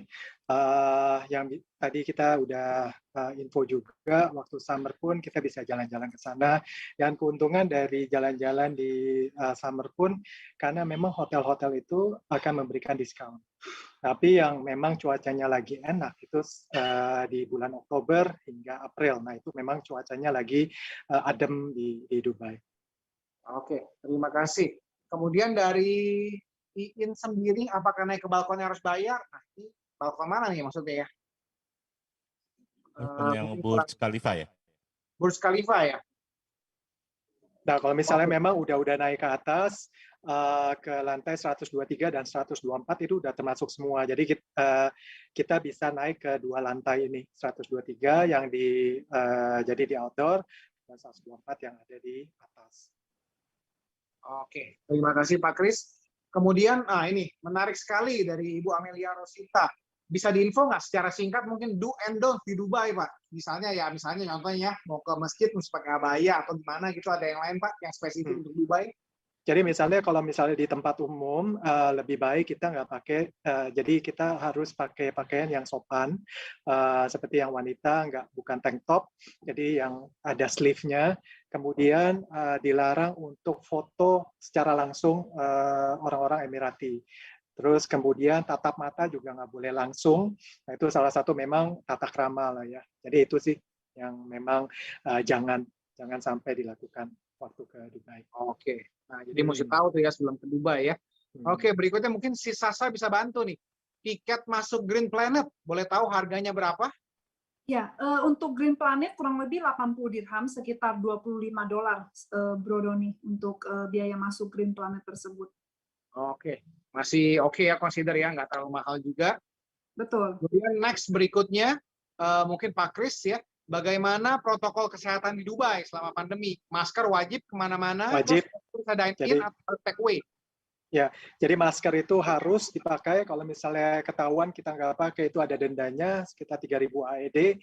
Yang tadi kita udah info juga, waktu summer pun kita bisa jalan-jalan ke sana. Dan keuntungan dari jalan-jalan di summer pun, karena memang hotel-hotel itu akan memberikan diskon. Tapi yang memang cuacanya lagi enak itu di bulan Oktober hingga April. Nah, itu memang cuacanya lagi adem di Dubai. Oke, terima kasih. Kemudian dari Iin sendiri, apakah naik ke balkonnya harus bayar? Nah, ini balkon mana nih maksudnya ya? Balkon yang Burj Khalifa ya? Burj Khalifa ya? Nah, kalau misalnya memang udah naik ke atas, ke lantai 123 dan 124 itu udah termasuk semua. Jadi kita bisa naik ke 2 lantai ini, 123 yang jadi di outdoor, dan 124 yang ada di atas. Oke, terima kasih Pak Kris. Kemudian, ini menarik sekali dari Ibu Amelia Rosita. Bisa diinfo nggak secara singkat mungkin do and don't di Dubai, Pak? Misalnya contohnya mau ke masjid mesti pakai abaya atau gimana gitu, ada yang lain Pak yang spesifik untuk Dubai? Jadi kalau misalnya di tempat umum lebih baik kita nggak pakai. Jadi kita harus pakai pakaian yang sopan, seperti yang wanita bukan tank top. Jadi yang ada sleeve-nya. Kemudian dilarang untuk foto secara langsung orang-orang Emirati. Terus kemudian tatap mata juga nggak boleh langsung. Nah, itu salah satu memang tata krama lah ya. Jadi itu sih yang memang jangan sampai dilakukan waktu ke Dubai. Oke. Nah, jadi mesti tahu tuh ya sebelum ke Dubai ya. Oke, berikutnya mungkin si Sasa bisa bantu nih. Tiket masuk Green Planet, boleh tahu harganya berapa? Ya, untuk Green Planet kurang lebih 80 dirham, sekitar $25, Bro Doni, untuk biaya masuk Green Planet tersebut. Oke, masih oke ya, consider ya, nggak terlalu mahal juga. Betul. Kemudian next berikutnya, mungkin Pak Kris ya, bagaimana protokol kesehatan di Dubai selama pandemi? Masker wajib kemana-mana, Wajib. terus bisa dine Jadi- in atau take away? Jadi masker itu harus dipakai. Kalau misalnya ketahuan kita nggak pakai, itu ada dendanya sekitar 3.000 AED.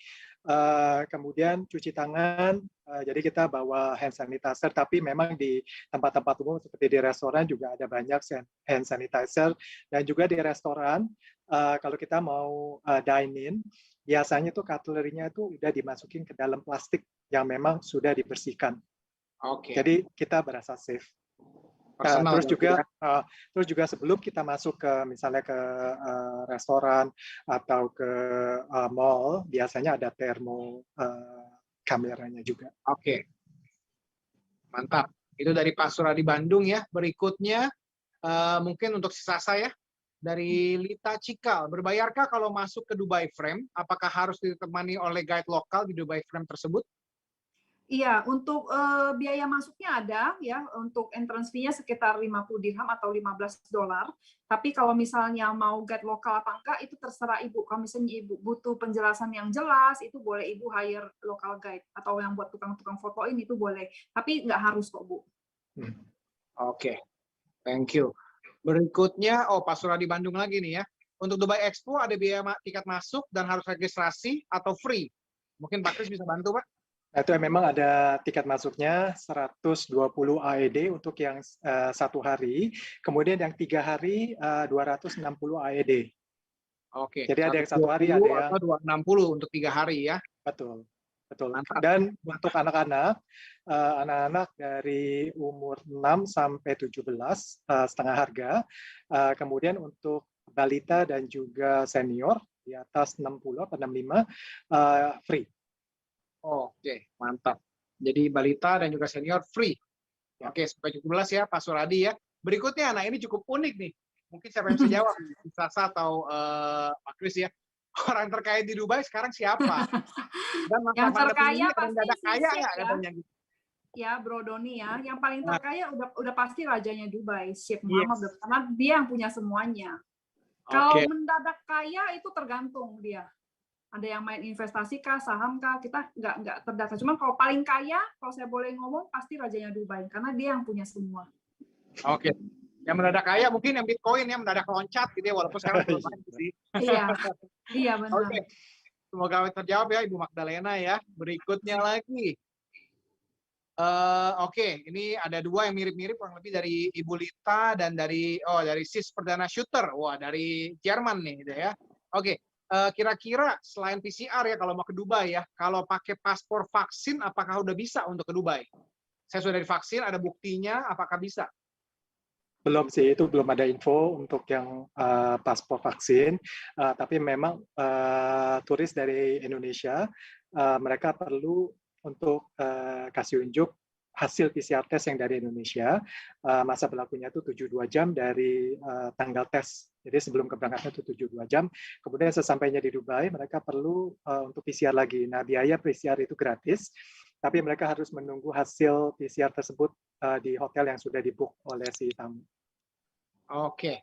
Kemudian cuci tangan. Jadi kita bawa hand sanitizer. Tapi memang di tempat-tempat umum seperti di restoran juga ada banyak hand sanitizer. Dan juga di restoran, kalau kita mau dine in, biasanya itu cutlery-nya itu udah dimasukin ke dalam plastik yang memang sudah dibersihkan. Oke. Jadi kita berasa safe. Personal Terus juga sebelum kita masuk ke misalnya ke restoran atau ke mall, biasanya ada termo kameranya juga. Oke. Mantap. Itu dari Pak Suradi Bandung ya. Berikutnya mungkin untuk sisa saya dari Lita Cikal. Berbayarkah kalau masuk ke Dubai Frame? Apakah harus ditemani oleh guide lokal di Dubai Frame tersebut? Iya, untuk biaya masuknya ada ya, untuk entrance fee-nya sekitar 50 dirham atau $15. Tapi kalau misalnya mau guide lokal apa enggak, itu terserah Ibu. Kalau misalnya Ibu butuh penjelasan yang jelas, itu boleh Ibu hire local guide. Atau yang buat tukang-tukang fotoin itu boleh. Tapi nggak harus kok, Bu. Oke, thank you. Berikutnya, Pak Suradi Bandung lagi nih ya. Untuk Dubai Expo ada biaya tiket masuk dan harus registrasi atau free? Mungkin Pak Kris bisa bantu, Pak? Itu memang ada tiket masuknya 120 AED untuk yang 1 hari, kemudian yang 3 hari 260 AED. Oke. Jadi ada yang 1 hari, ada yang 260 untuk 3 hari ya. Betul. Mantap. Dan untuk anak-anak, dari umur 6 sampai 17 setengah harga, kemudian untuk balita dan juga senior di atas 60 atau 65 free. Oke, mantap. Jadi balita dan juga senior free. Oke, sampai 17 ya Pak Suradi ya. Berikutnya, nah ini cukup unik nih. Mungkin siapa yang bisa jawab, Sasa atau Pak Kris ya. Orang terkaya di Dubai sekarang siapa? Dan masa Yang pandemi terkaya ini pasti mendadak kaya Sheikh nggak ya. katanya gitu. Ya, Bro Doni ya. Yang paling Nah. terkaya udah pasti rajanya Dubai, Sheikh Yes. Muhammad, karena dia yang punya semuanya. Kalau mendadak kaya itu tergantung dia. Ada yang main investasi kah, saham kah, kita nggak terdata. Cuman kalau paling kaya, kalau saya boleh ngomong, pasti rajanya Dubai, karena dia yang punya semua. Oke. Yang mendadak kaya mungkin yang Bitcoin ya mendadak loncat gitu ya, walaupun sekarang belum naik sih. Iya benar. Oke. Semoga terjawab ya Ibu Magdalena ya. Berikutnya lagi. Oke, ini ada 2 yang mirip-mirip kurang lebih dari Ibu Lita dan dari Sis Perdana Shooter. Wah, dari Jerman nih gitu ya. Oke. Kira-kira selain PCR ya kalau mau ke Dubai ya, kalau pakai paspor vaksin apakah udah bisa untuk ke Dubai? Saya sudah divaksin, ada buktinya, apakah bisa? Belum sih, itu belum ada info untuk yang paspor vaksin. Tapi memang turis dari Indonesia, mereka perlu untuk kasih unjuk hasil PCR test yang dari Indonesia. Masa berlakunya itu 72 jam dari tanggal tes. Jadi sebelum keberangkatan itu 72 jam. Kemudian sesampainya di Dubai, mereka perlu untuk PCR lagi. Nah, biaya PCR itu gratis, tapi mereka harus menunggu hasil PCR tersebut di hotel yang sudah di-book oleh si tamu. Oke.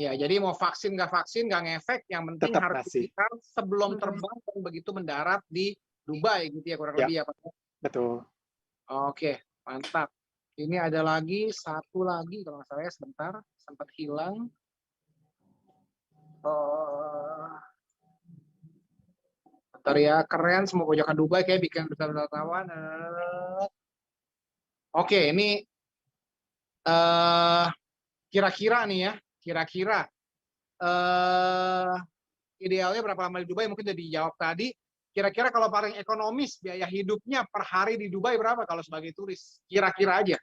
Ya, jadi mau vaksin nggak ngefek, yang penting Tetap harus masih. PCR sebelum terbang dan begitu mendarat di Dubai gitu ya kurang lebih ya Pak. Betul. Oke, mantap. Ini ada lagi satu lagi kalau nggak salah ya, sebentar sempat hilang. Bentar ya, keren semua pojokan Dubai kayak bikin wisatawan. Oke, ini kira-kira nih ya, kira-kira idealnya berapa lama di Dubai mungkin udah dijawab tadi. Kira-kira kalau paling ekonomis biaya hidupnya per hari di Dubai berapa kalau sebagai turis? Kira-kira aja.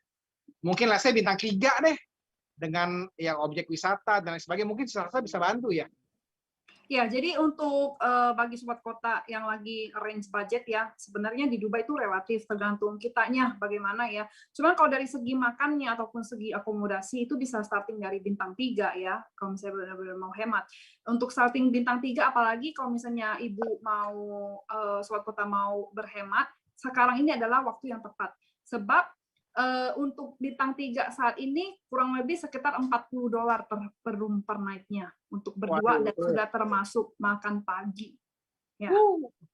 Mungkin lah saya bintang 3 deh dengan yang objek wisata dan lain sebagainya. Mungkin saya bisa bantu ya. Ya, jadi untuk bagi sobat kota yang lagi range budget ya, sebenarnya di Dubai itu relatif tergantung kitanya bagaimana ya. Cuman kalau dari segi makannya ataupun segi akomodasi itu bisa starting dari bintang 3 ya, kalau misalnya benar-benar mau hemat. Untuk starting bintang 3, apalagi kalau misalnya Ibu mau, sobat kota mau berhemat, sekarang ini adalah waktu yang tepat. Sebab untuk bintang 3 saat ini kurang lebih sekitar $40 per room per night-nya untuk berdua. Waduh, dan sudah termasuk makan pagi. Ya.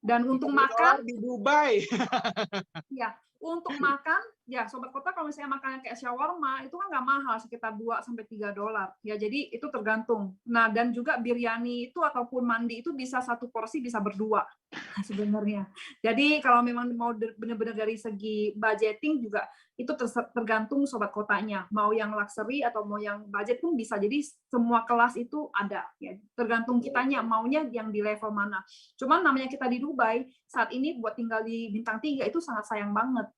Dan untuk $30 makan, di Dubai. ya, untuk makan, ya Sobat Kota kalau misalnya makannya kayak shawarma, itu kan nggak mahal, sekitar $2-3. Ya, jadi itu tergantung. Nah, dan juga biryani itu ataupun mandi itu bisa satu porsi bisa berdua sebenarnya. Jadi kalau memang mau benar-benar dari segi budgeting juga itu tergantung Sobat Kotanya. Mau yang luxury atau mau yang budget pun bisa. Jadi semua kelas itu ada. Ya. Tergantung kitanya maunya yang di level mana. Cuman namanya kita di Dubai, saat ini buat tinggal di bintang 3 itu sangat sayang banget.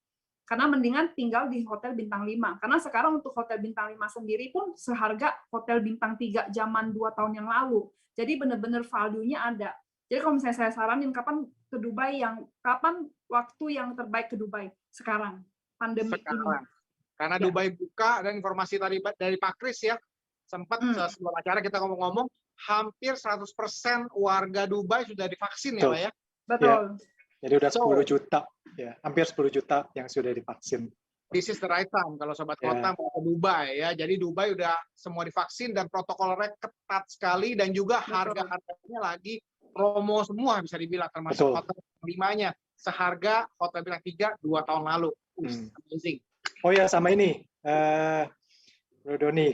Karena mendingan tinggal di hotel bintang 5. Karena sekarang untuk hotel bintang 5 sendiri pun seharga hotel bintang 3 zaman 2 tahun yang lalu. Jadi benar-benar value-nya ada. Jadi kalau misalnya saya saranin kapan ke Dubai, kapan waktu yang terbaik ke Dubai? Sekarang, pandemi Sekarang. ini. Karena Ya. Dubai buka, dan informasi tadi dari Pak Kris ya, sempat sebelum acara kita ngomong-ngomong, hampir 100% warga Dubai sudah divaksin ya Pak ya? Betul. Jadi udah 10 juta, ya, hampir 10 juta yang sudah divaksin. This is the right time kalau Sobat Kota mau ke Dubai ya. Jadi Dubai udah semua divaksin dan protokolnya ketat sekali, dan juga harga-harganya lagi promo semua bisa dibilang, termasuk hotel 5-nya seharga hotel bintang 3 2 tahun lalu. Amazing. Oh ya, sama ini, Bro Doni,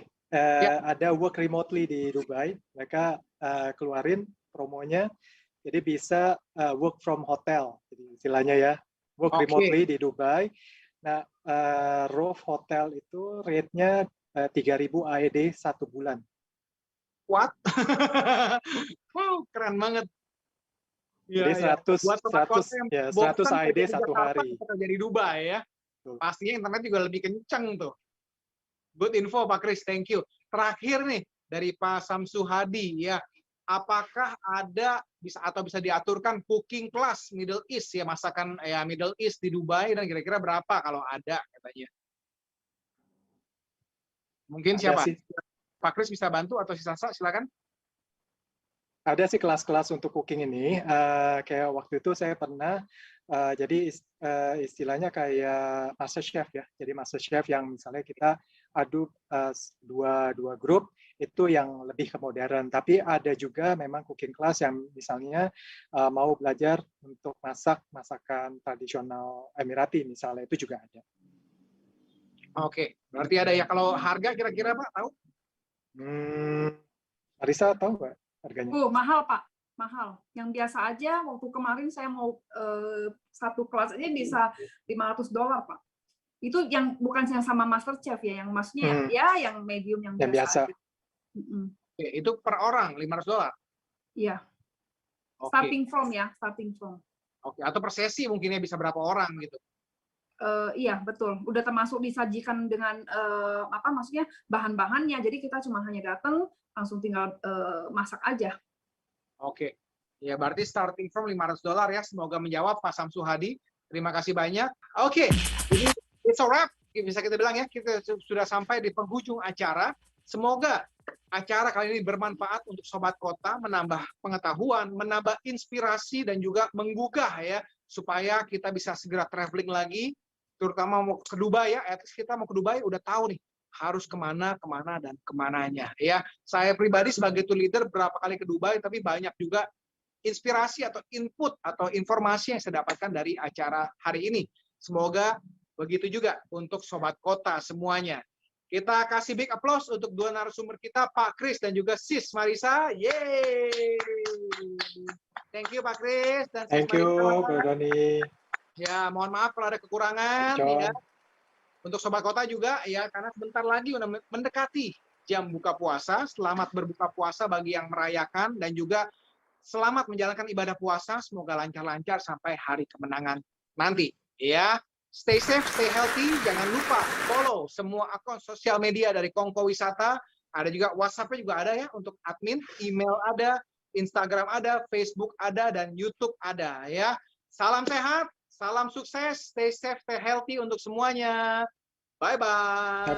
ada work remotely di Dubai. Mereka keluarin promonya, jadi bisa work from hotel, jadi istilahnya ya, work remotely di Dubai. Nah, Roof Hotel itu rate-nya 3.000 AED 1 bulan. What? Wow, keren banget. Jadi 100 AED 1 hari. Kerja di Dubai ya. Pastinya internet juga lebih kencang tuh. Good info Pak Kris, thank you. Terakhir nih dari Pak Samsu Hadi ya, apakah ada bisa diaturkan cooking class Middle East ya, masakan ya Middle East di Dubai, dan kira-kira berapa kalau ada katanya? Mungkin ada siapa? Sih. Pak Kris bisa bantu atau si Sasa, silakan. Ada sih kelas-kelas untuk cooking ini. Kayak waktu itu saya pernah, jadi istilahnya kayak master chef ya. Jadi master chef yang misalnya kita adu dua grup, itu yang lebih ke modern. Tapi ada juga memang cooking class yang misalnya mau belajar untuk masakan tradisional Emirati misalnya, itu juga ada. Oke, berarti ada ya. Kalau harga kira-kira Pak tahu? Marisa tahu nggak harganya? Mahal Pak, mahal. Yang biasa aja waktu kemarin saya mau satu kelas aja bisa $500 Pak. Itu yang bukan yang sama Master Chef ya, yang maksudnya ya yang medium yang biasa. Oke, itu per orang $500. Iya. Starting from. Oke, atau per sesi mungkinnya bisa berapa orang gitu. Iya betul, udah termasuk disajikan dengan maksudnya bahan-bahannya, jadi kita cuma hanya datang langsung tinggal masak aja. Oke, ya berarti starting from $500 ya. Semoga menjawab Pak Samsu Hadi. Terima kasih banyak. Oke, jadi it's a wrap, bisa kita bilang ya, kita sudah sampai di penghujung acara. Semoga acara kali ini bermanfaat untuk Sobat Kota, menambah pengetahuan, menambah inspirasi, dan juga menggugah ya, supaya kita bisa segera traveling lagi, terutama mau ke Dubai ya. At least kita mau ke Dubai udah tahu nih harus kemana, dan kemananya ya. Saya pribadi sebagai tour leader berapa kali ke Dubai, tapi banyak juga inspirasi atau input atau informasi yang saya dapatkan dari acara hari ini. Semoga begitu juga untuk Sobat Kota semuanya. Kita kasih big applause untuk dua narasumber kita, Pak Kris dan juga Sis Marisa. Yeay! Thank you Pak Kris dan Sis Marisa. Thank you, Bro Doni. Ya, mohon maaf kalau ada kekurangan ya. Untuk Sobat Kota juga ya, karena sebentar lagi udah mendekati jam buka puasa. Selamat berbuka puasa bagi yang merayakan, dan juga selamat menjalankan ibadah puasa. Semoga lancar-lancar sampai hari kemenangan nanti ya. Stay safe, stay healthy. Jangan lupa follow semua akun sosial media dari Kongko Wisata. Ada juga WhatsApp-nya juga ada ya untuk admin, email ada, Instagram ada, Facebook ada, dan YouTube ada ya. Salam sehat, salam sukses, stay safe, stay healthy untuk semuanya. Bye-bye.